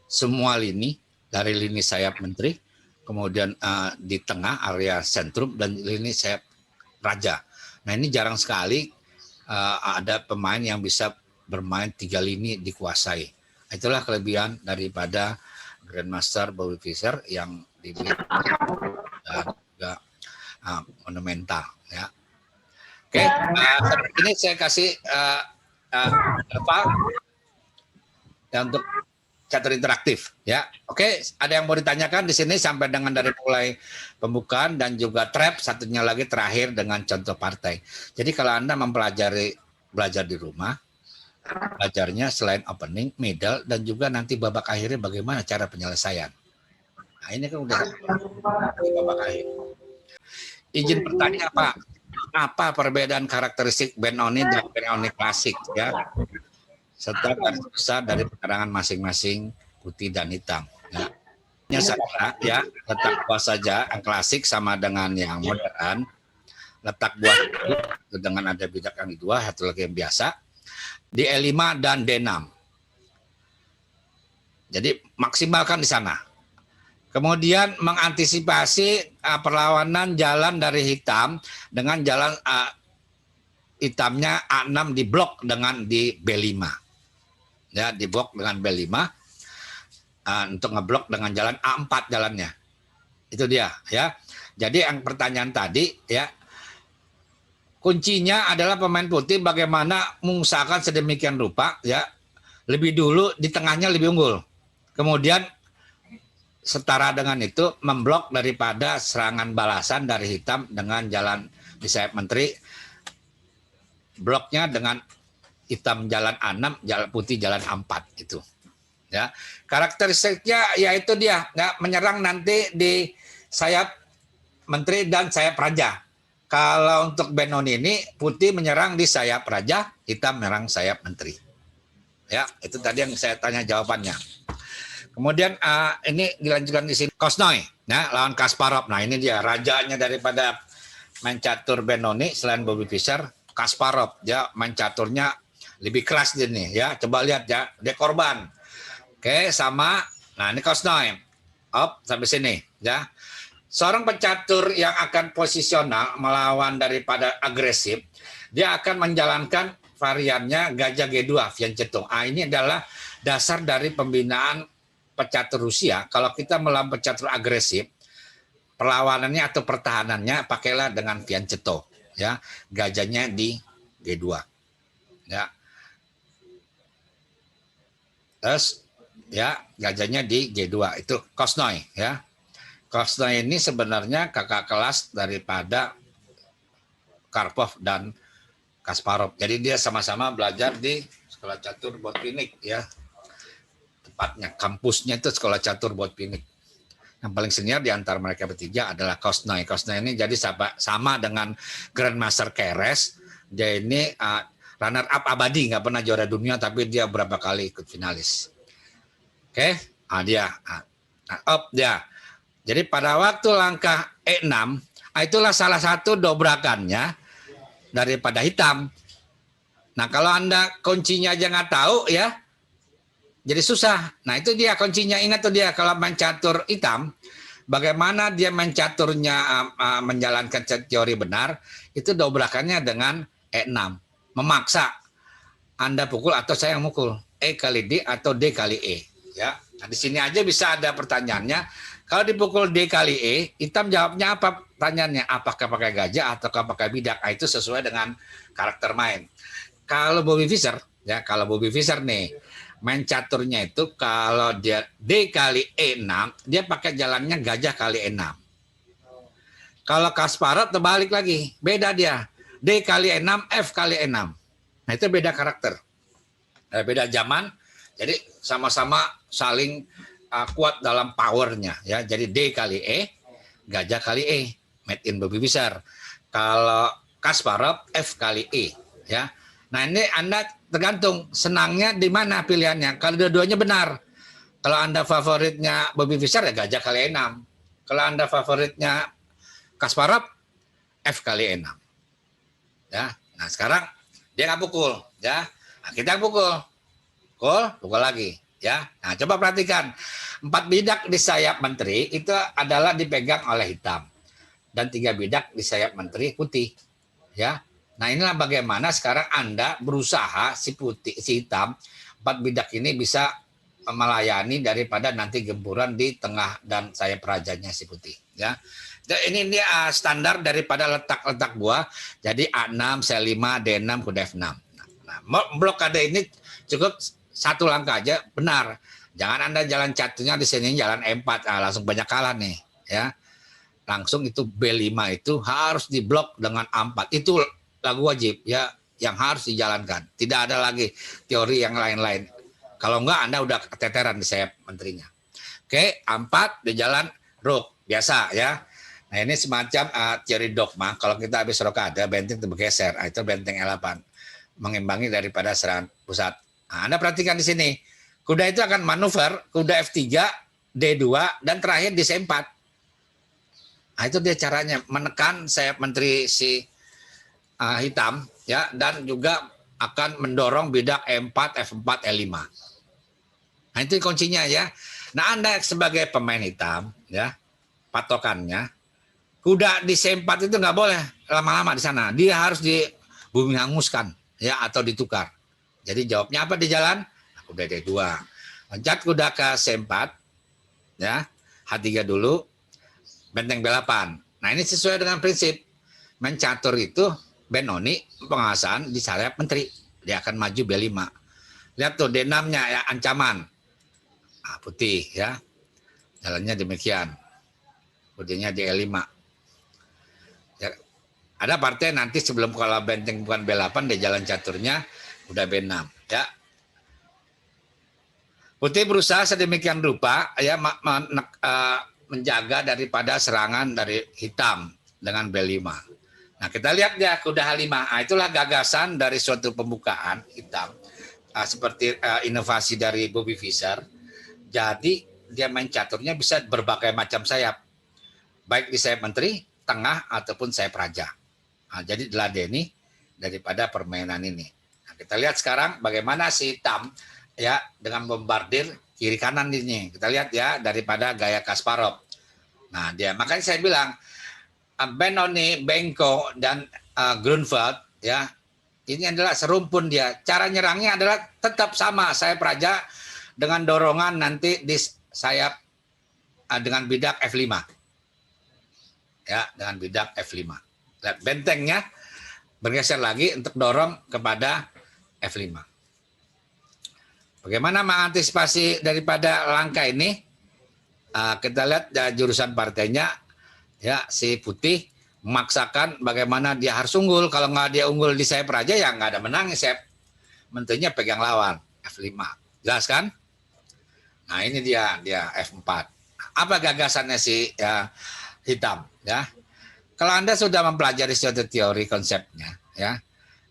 semua lini, dari lini sayap menteri, kemudian di tengah area sentrum, dan lini sayap raja. Nah, ini jarang sekali ada pemain yang bisa bermain 3 lini dikuasai. Itulah kelebihan daripada Grandmaster Bobby Fischer yang dibeli dan juga monumental ya. Oke, ini saya kasih apa ya, untuk catur interaktif ya. Oke, ada yang mau ditanyakan di sini sampai dengan dari mulai pembukaan dan juga trap, satunya lagi terakhir dengan contoh partai. Jadi kalau Anda belajar di rumah, belajarnya selain opening, middle, dan juga nanti babak akhirnya bagaimana cara penyelesaian. Nah, ini kan udah di babak akhir. Izin bertanya apa perbedaan karakteristik band oni dan band oni klasik ya, serta garis besar dari pekarangan masing-masing putih dan hitam ya. Ini saja ya, letak buah saja yang klasik sama dengan yang modern. Letak buah itu dengan ada bidak yang di 2, satu lagi yang biasa di E5 dan D6. Jadi maksimalkan di sana. Kemudian mengantisipasi perlawanan jalan dari hitam dengan jalan hitamnya A6 diblok dengan di B5. Ya, diblok dengan B5 untuk ngeblok dengan jalan A4 jalannya. Itu dia ya. Jadi yang pertanyaan tadi ya, kuncinya adalah pemain putih bagaimana mengusahakan sedemikian rupa ya, lebih dulu di tengahnya lebih unggul. Kemudian setara dengan itu memblok daripada serangan balasan dari hitam dengan jalan di sayap menteri, bloknya dengan hitam jalan A6, jalan putih jalan A4 itu. Ya, karakteristiknya yaitu dia nggak menyerang nanti di sayap menteri dan sayap raja. Kalau untuk Benoni ini, putih menyerang di sayap raja, hitam menyerang sayap menteri. Ya, itu tadi yang saya tanya jawabannya. Kemudian ini dilanjutkan di sini Kosnoy, ya, lawan Kasparov. Nah ini dia rajanya daripada main catur Benoni selain Bobby Fischer, Kasparov. Ya main caturnya lebih keras dia nih. Ya coba lihat ya, dia korban. Oke sama. Nah ini Kosnoy, up sampai sini. Ya seorang pecatur yang akan posisional melawan daripada agresif, dia akan menjalankan variannya gajah G2, Fianchetto. Ini adalah dasar dari pembinaan pecatur Rusia. Kalau kita melawan pecatur agresif, perlawanannya atau pertahanannya pakailah dengan Fianchetto. Ya, gajahnya di G2. Ya. Terus ya gajahnya di G2 itu Kosnoy ya. Kosnoy ini sebenarnya kakak kelas daripada Karpov dan Kasparov. Jadi dia sama-sama belajar di sekolah catur Botvinnik ya. Tepatnya kampusnya itu sekolah catur Botvinnik. Yang paling senior di antara mereka bertiga adalah Kosnoy. Kosnoy ini jadi sama dengan Grandmaster Keres. Dia ini runner up abadi, nggak pernah juara dunia, tapi dia berapa kali ikut finalis. Oke, dia up dia. Jadi pada waktu langkah E6, itulah salah satu dobrakannya daripada hitam. Nah kalau Anda kuncinya aja nggak tahu ya, jadi susah. Nah itu dia kuncinya, ingat tuh dia kalau main catur hitam, bagaimana dia main caturnya menjalankan teori benar, itu dobrakannya dengan E6. Memaksa Anda pukul atau saya yang mukul, E kali D atau D kali E. Ya, nah, di sini aja bisa ada pertanyaannya. Kalau dipukul D kali E, hitam jawabnya apa? Pertanyaannya, apakah pakai gajah atau pakai bidak? Itu sesuai dengan karakter main. Kalau Bobby Fischer, ya kalau Bobby Fischer nih, main caturnya itu kalau dia D kali E6, dia pakai jalannya gajah kali E6. Kalau Kasparov terbalik lagi, beda dia. D kali E6, F kali E6. Nah itu beda karakter, beda zaman. Jadi sama-sama saling kuat dalam powernya ya. Jadi D kali E, gajah kali E, made in Bobby Fischer. Kalau Kasparov F kali E ya. Nah ini Anda tergantung senangnya di mana pilihannya. Kalau dua-duanya benar. Kalau Anda favoritnya Bobby Fischer ya gajah kali E6. Kalau Anda favoritnya Kasparov F kali E6. Ya. Nah sekarang dia nggak pukul ya. Nah, kita pukul lagi ya. Nah, coba perhatikan 4 bidak di sayap menteri itu adalah dipegang oleh hitam dan 3 bidak di sayap menteri putih ya. Nah, inilah bagaimana sekarang Anda berusaha si hitam 4 bidak ini bisa melayani daripada nanti gempuran di tengah dan sayap rajanya si putih ya. Ini standar daripada letak-letak buah. Jadi A6, C5, D6, kuda F6. Nah, blokade ini cukup satu langkah aja benar. Jangan Anda jalan caturnya di sini jalan E4 langsung banyak kalah nih ya. Langsung itu B5 itu harus diblok dengan A4. Itu lagu wajib ya yang harus dijalankan. Tidak ada lagi teori yang lain-lain. Kalau enggak Anda udah keteteran di sayap menterinya. Oke, A4 di jalan rook biasa ya. Nah, ini semacam teori dogma. Kalau kita habis rokade benteng itu bergeser. Itu benteng E8 mengimbangi daripada serangan pusat. Nah, Anda perhatikan di sini. Kuda itu akan manuver, kuda F3, D2, dan terakhir di C4. Nah, itu dia caranya menekan sayap menteri si hitam, ya, dan juga akan mendorong bidak E4, F4, E5. Nah, itu kuncinya ya. Nah, Anda sebagai pemain hitam, ya, patokannya, kuda di C4 itu nggak boleh lama-lama di sana. Dia harus di bumi hanguskan, ya, atau ditukar. Jadi jawabnya apa di jalan? Kuda D2. Loncat kuda ke C4, ya, H3 dulu, benteng B8. Nah ini sesuai dengan prinsip main catur itu Benoni pengawasan di sayap menteri. Dia akan maju B5. Lihat tuh D6-nya ya ancaman. Putih ya. Jalannya demikian. Putihnya di E5. Ya, ada partai nanti sebelum kalau benteng bukan B8 di jalan caturnya udah B6 ya. Putih berusaha sedemikian rupa ya menjaga daripada serangan dari hitam dengan B5. Nah, kita lihat ya kuda H5. Nah, itulah gagasan dari suatu pembukaan hitam. Seperti inovasi dari Bobby Fischer. Jadi dia main caturnya bisa berbagai macam sayap. Baik di sayap menteri, tengah, ataupun sayap raja. Nah, jadi diladeni daripada permainan ini. Nah, kita lihat sekarang bagaimana si hitam ya dengan bombardir kiri kanan ini. Kita lihat ya daripada gaya Kasparov. Nah, dia makanya saya bilang Benoni, Benko, dan Grunwald ya ini adalah serumpun dia. Cara nyerangnya adalah tetap sama sayap raja dengan dorongan nanti di sayap dengan bidak F5. Ya, dengan bidak F5. Lihat bentengnya bergeser lagi untuk dorong kepada F5. Bagaimana mengantisipasi daripada langkah ini? Kita lihat jurusan partainya, ya si putih memaksakan bagaimana dia harus unggul. Kalau nggak dia unggul di sayap raja ya nggak ada menang. Sayap menterinya pegang lawan F5. Jelas kan? Nah ini dia F4. Apa gagasannya si hitam? Ya, kalau Anda sudah mempelajari suatu teori konsepnya, ya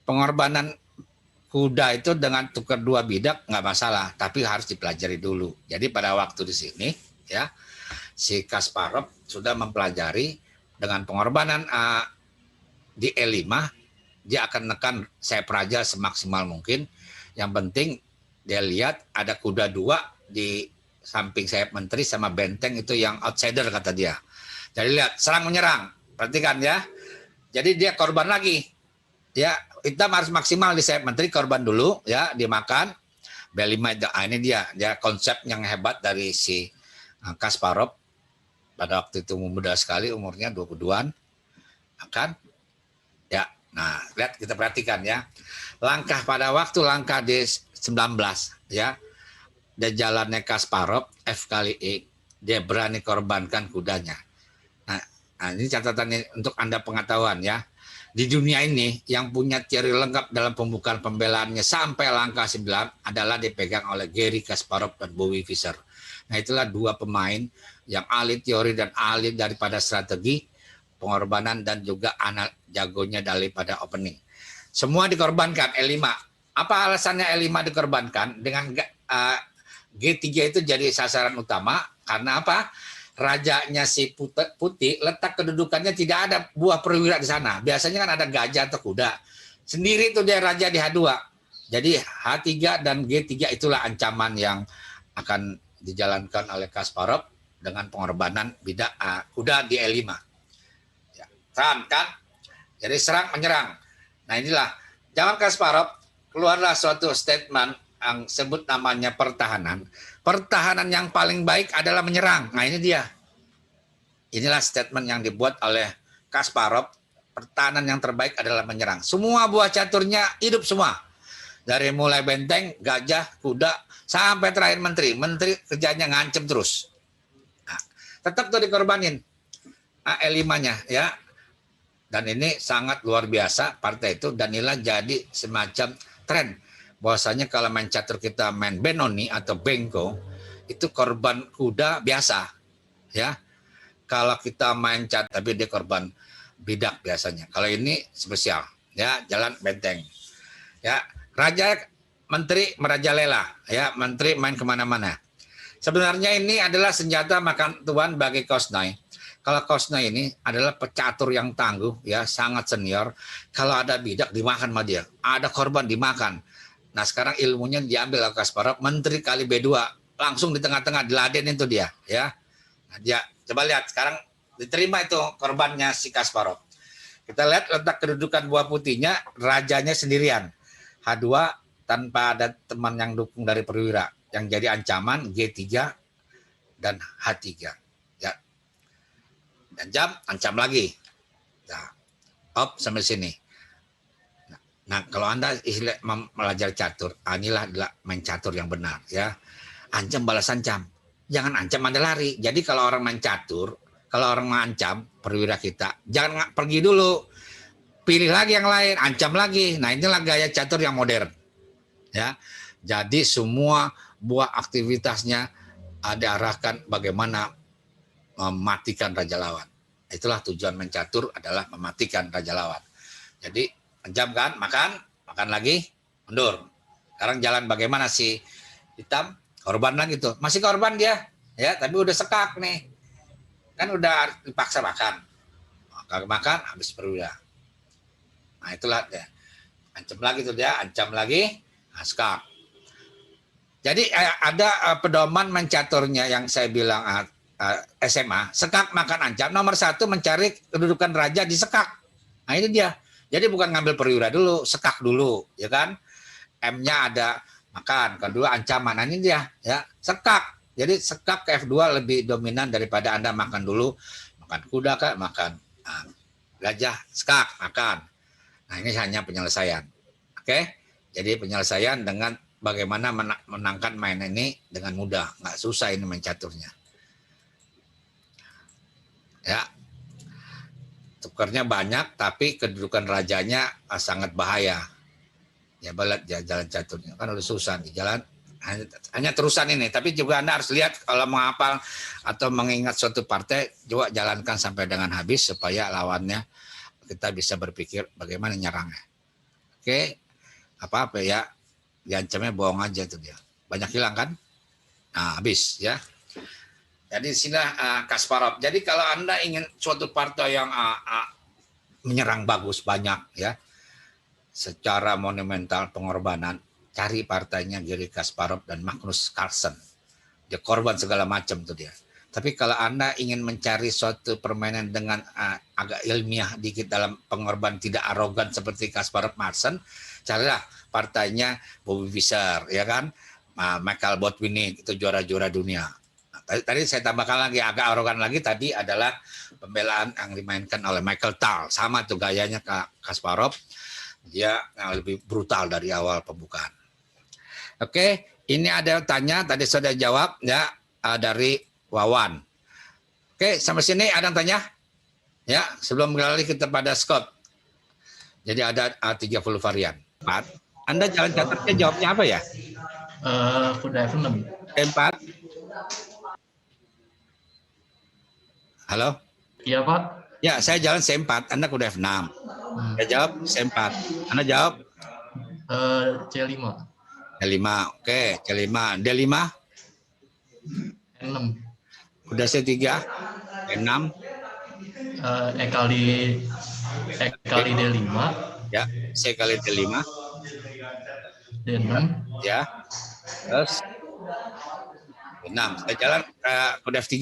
pengorbanan kuda itu dengan tukar dua bidak nggak masalah, tapi harus dipelajari dulu. Jadi pada waktu di sini, ya si Kasparov sudah mempelajari dengan pengorbanan di E5, dia akan menekan sayap raja semaksimal mungkin. Yang penting dia lihat ada kuda dua di samping sayap menteri sama benteng itu yang outsider kata dia. Jadi lihat serang menyerang, perhatikan ya. Jadi dia korban lagi, ya hitam harus maksimal di sayap menteri korban dulu, ya dimakan. B5 ini dia konsep yang hebat dari si Kasparov. Pada waktu itu muda sekali umurnya 22-an, kan? Ya, nah lihat kita perhatikan ya. Langkah pada waktu langkah D19 ya. Dan jalannya Kasparov F kali E, dia berani korbankan kudanya. Nah, ini catatannya untuk Anda pengetahuan ya. Di dunia ini yang punya teori lengkap dalam pembukaan pembelaannya sampai langkah 9 adalah dipegang oleh Gary Kasparov dan Bobby Fischer. Nah, itulah dua pemain yang ahli teori dan ahli daripada strategi, pengorbanan dan juga anak jagonya daripada opening. Semua dikorbankan E5. Apa alasannya E5 dikorbankan? Dengan G3 itu jadi sasaran utama karena apa? Rajanya si putih letak kedudukannya tidak ada buah perwira di sana. Biasanya kan ada gajah atau kuda. Sendiri itu dia raja di H2. Jadi H3 dan G3 itulah ancaman yang akan dijalankan oleh Kasparov dengan pengorbanan bidak kuda di E5. Ya, kan? Jadi serang menyerang. Nah inilah zaman Kasparov keluarlah suatu statement yang sebut namanya pertahanan. Pertahanan yang paling baik adalah menyerang. Nah ini dia. Inilah statement yang dibuat oleh Kasparov. Pertahanan yang terbaik adalah menyerang. Semua buah caturnya hidup semua. Dari mulai benteng, gajah, kuda, sampai terakhir menteri. Menteri kerjanya ngancem terus. Nah, tetap tuh dikorbanin. E5-nya ya. Dan ini sangat luar biasa partai itu. Dan inilah jadi semacam tren. Bahwasanya kalau main catur kita main Benoni atau Benko itu korban kuda biasa ya. Kalau kita main catur tapi dia korban bidak biasanya. Kalau ini spesial ya, jalan benteng ya. Raja menteri merajalela ya, menteri main kemana-mana. Sebenarnya ini adalah senjata makan tuan bagi Kosnay. Kalau Kosnay ini adalah pecatur yang tangguh ya, sangat senior. Kalau ada bidak dimakan sama dia, ada korban dimakan. Nah sekarang ilmunya diambil oleh Kasparov, menteri kali B2, langsung di tengah-tengah diladen itu dia, ya. Nah, dia coba lihat sekarang diterima itu korbannya si Kasparov. Kita lihat letak kedudukan buah putihnya, rajanya sendirian, H2 tanpa ada teman yang dukung dari perwira, yang jadi ancaman G3 dan H3, ya. Dan jam ancam lagi, nah, up sampai sini. Nah, kalau Anda belajar catur, inilah adalah main catur yang benar ya. Ancam balas ancam. Jangan ancam Anda lari. Jadi kalau orang main catur, kalau orang mengancam perwira kita, jangan pergi dulu. Pilih lagi yang lain, ancam lagi. Nah, inilah gaya catur yang modern. Ya. Jadi semua buah aktivitasnya diarahkan bagaimana mematikan raja lawan. Itulah tujuan mencatur adalah mematikan raja lawan. Jadi ancam kan, makan lagi, mundur. Sekarang jalan bagaimana si hitam, korban lagi tuh. Masih korban dia, ya, tapi udah sekak nih. Kan udah dipaksa makan. Makan habis perwira. Nah, itulah dia. Ancam lagi tuh dia, ancam lagi, sekak. Jadi ada pedoman mencaturnya yang saya bilang SMA, sekak makan ancam. Nomor 1 mencari kedudukan raja di sekak. Nah ini dia. Jadi bukan ngambil perwira dulu, sekak dulu, ya kan? M-nya ada makan, kedua ancaman. Nah ini dia, ya sekak. Jadi sekak ke F2 lebih dominan daripada Anda makan dulu, makan kuda kah, makan gajah, sekak, makan. Nah ini hanya penyelesaian. Oke? Jadi penyelesaian dengan bagaimana menangkan main ini dengan mudah, nggak susah ini mencaturnya. Ya, tukarnya banyak, tapi kedudukan rajanya sangat bahaya. Ya balat ya jalan caturnya kan udah susah nih jalan hanya terusan ini. Tapi juga Anda harus lihat kalau menghafal atau mengingat suatu partai, juga jalankan sampai dengan habis supaya lawannya kita bisa berpikir bagaimana nyerangnya. Oke, apa ya? Diancamnya bohong aja tuh dia. Banyak hilang kan? Nah, habis ya. Jadi sini Kasparov. Jadi kalau Anda ingin suatu partai yang menyerang bagus banyak ya, secara monumental pengorbanan, cari partainya Garry Kasparov dan Magnus Carlsen. Dia korban segala macam tuh dia. Tapi kalau Anda ingin mencari suatu permainan dengan agak ilmiah dikit dalam pengorban tidak arogan seperti Kasparov Carlsen, carilah partainya Bobby Fischer, ya kan? Michael Botvinnik itu juara-juara dunia. Tadi saya tambahkan lagi agak arogan lagi, tadi adalah pembelaan yang dimainkan oleh Michael Tal. Sama tuh gayanya Kasparov, dia lebih brutal dari awal pembukaan. Oke, ini ada tanya tadi sudah jawab ya dari Wawan. Oke, sampai sini ada yang tanya? Ya, sebelum beralih kita pada Scott. Jadi ada 30 varian. Anda jalan catatnya jawabnya apa ya? Kuda F6. E4. Halo? Iya, Pak. Ya, saya jalan C4, Anda kuda F6. Saya jawab C4. Anda jawab? C5. C5, oke. C5. D5? N6. Kuda C3? E6? E kali D5. Ya, C kali D5. D6. Ya. Terus D6. Saya jalan kuda F3.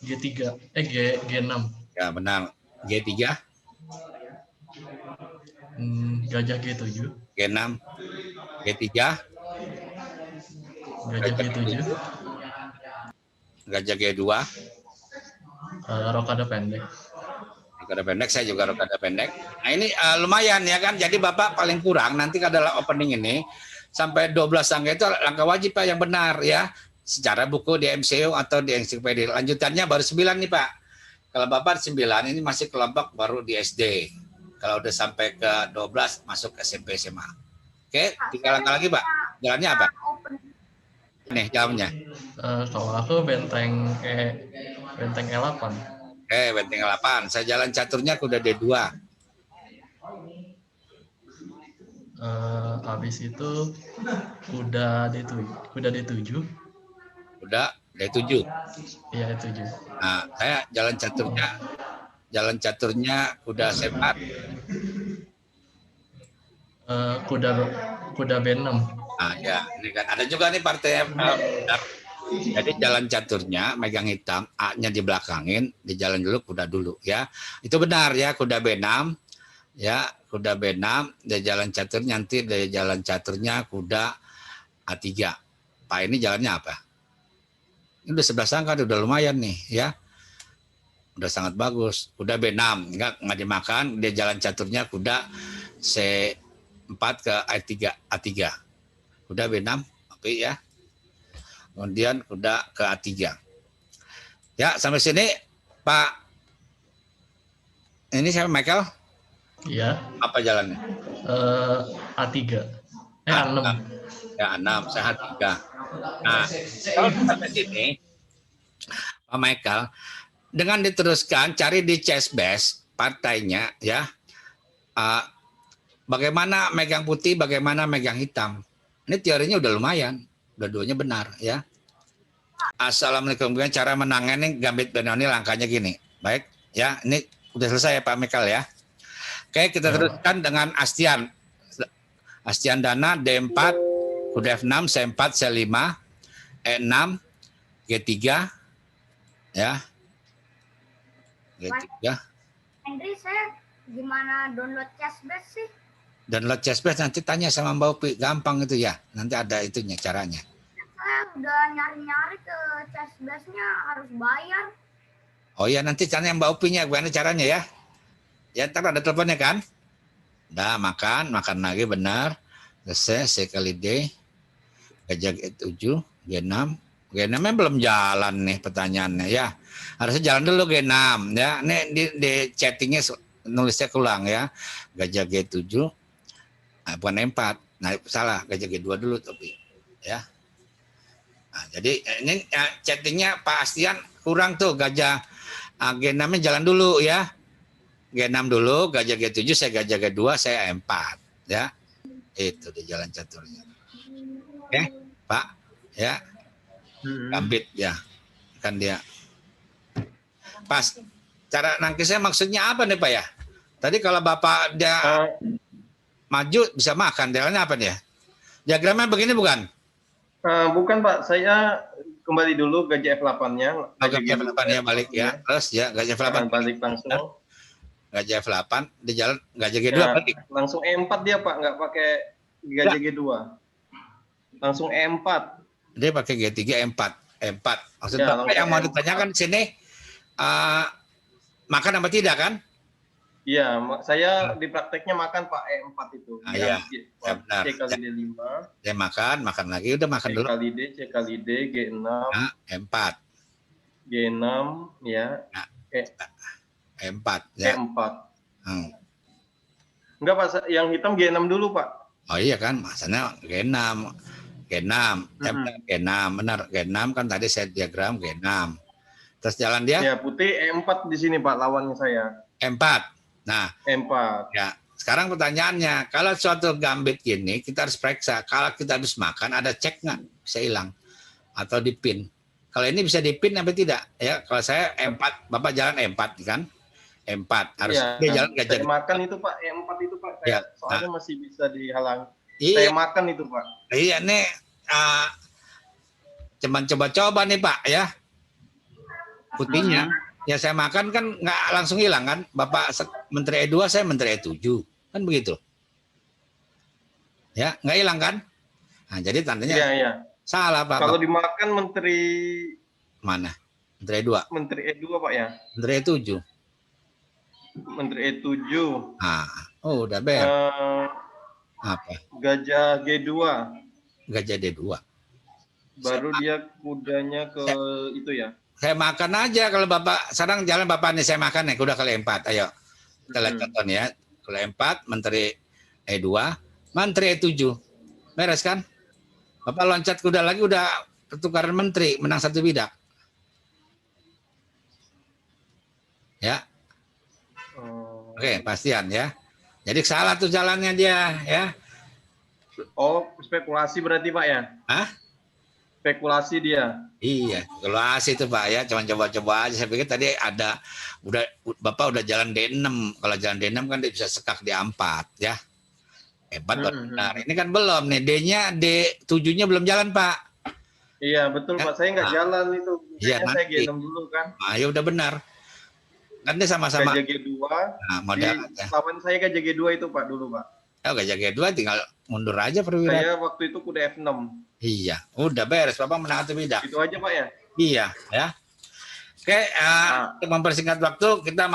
G3. G6. Ya, benar. G3. Gajah G7. G6. G3. Gajah G7. Gajah G2. Rokade pendek. Rokade pendek, saya juga rokade pendek. Nah ini lumayan ya kan. Jadi Bapak paling kurang nanti adalah opening ini sampai 12 angka itu langkah wajib Pak yang benar ya. Secara buku di MCU atau di ensiklopedia. Lanjutannya baru 9 nih Pak. Kalau Bapak 9 ini masih kelompok baru di SD. Kalau udah sampai ke 12 masuk ke SMP SMA. Oke, 3 langkah lagi Pak. Jalannya apa? Nih jawabnya. Kalau aku benteng E8. Benteng 8. Saya jalan caturnya kuda D2. Habis itu kuda D7. Kuda D7. Kuda D7. Iya, D7. Nah, saya jalan caturnya kuda C4. Kuda B6. Nah, ya, ini kan ada juga nih partai jadi jalan caturnya megang hitam, A-nya dibelakangin, di jalan dulu kuda dulu ya. Itu benar ya, kuda B6. Ya, kuda B6, dia jalan caturnya nanti dari jalan caturnya kuda A3. Pak ini jalannya apa? Ini udah 11 angka, udah lumayan nih ya. Udah sangat bagus. Kuda B6, enggak dimakan, dia jalan caturnya kuda C4 ke A3. Kuda B6, oke ya. Kemudian kuda ke A3. Ya, sampai sini Pak. Ini siapa Michael? Iya. Apa jalannya? A3. A6. Ya, A6, saya A3. Nah, kalau sampai sini Pak Michael, dengan diteruskan cari di chess base partainya ya. Bagaimana megang putih, bagaimana megang hitam. Ini teorinya udah lumayan, dua-duanya benar ya. Assalamualaikum. Cara menangani gambit Benoni langkahnya gini. Baik, ya ini udah selesai ya Pak Michael ya. Oke, kita teruskan dengan Astian. Astian Dana D4, kuda F6, C4, C5, E6, G3, ya. G3. Henry, saya gimana download Chessbase sih? Download Chessbase nanti tanya sama Mbak Upi, gampang itu ya. Nanti ada itunya caranya. Saya udah nyari-nyari ke Chessbase-nya harus bayar. Oh ya, nanti tanya Mbak Upinya gimana caranya ya. Ya, ntar ada teleponnya kan? Udah makan lagi benar. Selesai, C kali D, gajah G7, G6. G6-nya belum jalan nih pertanyaannya ya. Harusnya jalan dulu G6 ya. Ini di chattingnya nulisnya ulang ya. Gajah G7, bukan E4. Nah, salah, gajah G2 dulu tapi ya. Nah, jadi ini chattingnya Pak Astian kurang tuh, gajah G6-nya jalan dulu ya. G6 dulu, gajah G7, saya gajah G2, saya E4 ya. Itu di jalan caturnya. Oke, Pak ya. Gambit ya. Kan dia. Pas cara nangkisnya maksudnya apa nih Pak ya? Tadi kalau Bapak dia maju bisa makan, jalannya apa dia? Diagramnya begini bukan? Bukan Pak, saya kembali dulu gajah F8-nya. Gajah F8-nya balik ya. Terus ya gajah F8 balik langsung. Gajah F8 di jalan gajah G2 Ya, balik. langsung E4 dia Pak, nggak pakai gajah G2. Langsung E4. Dia pakai G3 E4. E4. Maksud Ya, Bapak yang mau ditanyakan di sini makan apa tidak kan? Iya, saya di prakteknya makan Pak E4 itu. Iya, ya, benar. C kali D5. Dia makan lagi, udah makan dulu. C kali D, G6. Nah, E4. G6, ya. Nah, E4 ya. E4. Enggak Pak, yang hitam G6 dulu Pak. Oh iya kan, masanya G6. G6, G6, benar. G6 kan tadi saya diagram G6. Terus jalan dia? Ya, putih E4 di sini Pak, lawannya saya. E4. Nah, E4. Ya, sekarang pertanyaannya, kalau suatu gambit gini, kita harus periksa. Kalau kita habis makan, ada cek nggak? Bisa hilang. Atau dipin. Kalau ini bisa dipin apa tidak? Ya, kalau saya E4, Bapak jalan E4 kan? E4. Harus ya, dia jalan gajah. Saya makan itu Pak, E4 itu Pak. Saya, ya, soalnya masih bisa dihalang. Iya. Saya makan itu Pak. Iya, nih. Cuman coba-coba nih Pak, ya. Putihnya. Ya saya makan kan nggak langsung hilang kan. Bapak Menteri E2, saya Menteri E7. Kan begitu. Ya, nggak hilang kan? Nah, jadi tandanya iya. Salah Pak. Kalau dimakan Menteri mana? Menteri E2. Menteri E2 Pak ya? Menteri E7. Menteri E7. Oh udah beres. Apa? Gajah G2. Gajah D2. Baru dia kudanya ke itu ya. Saya makan aja kalau Bapak sekarang jalan Bapak nih saya makan nih kuda kali 4. Ayo. Kita lihat contoh nih ya. Kali 4 Menteri E2, Menteri E7. Beres kan? Bapak loncat kuda lagi udah pertukaran menteri, menang satu bidak. Ya. Oke, pastian ya. Jadi salah tuh jalannya dia ya. Oh, spekulasi berarti Pak ya? Hah? Spekulasi dia. Iya, spekulasi itu Pak ya. Cuma coba-coba aja. Saya pikir tadi ada Bapak udah jalan D6. Kalau jalan D6 kan dia bisa sekak di A4 ya. Hebat benar. Ini kan belum nih D-nya D7-nya belum jalan Pak. Iya, betul Pak. Saya nggak jalan itu. Iya, saya G6 dulu kan. Ya udah benar. Kan dia sama-sama Gajah G2. Nah, modal lawan saya Gajah G2 itu Pak dulu Pak. Oh, Gajah G2 tinggal mundur aja perwira. Saya waktu itu kuda F6. Iya, udah beres. Bapak menang satu bidak. Itu aja Pak ya? Iya, ya. Oke, untuk mempersingkat waktu kita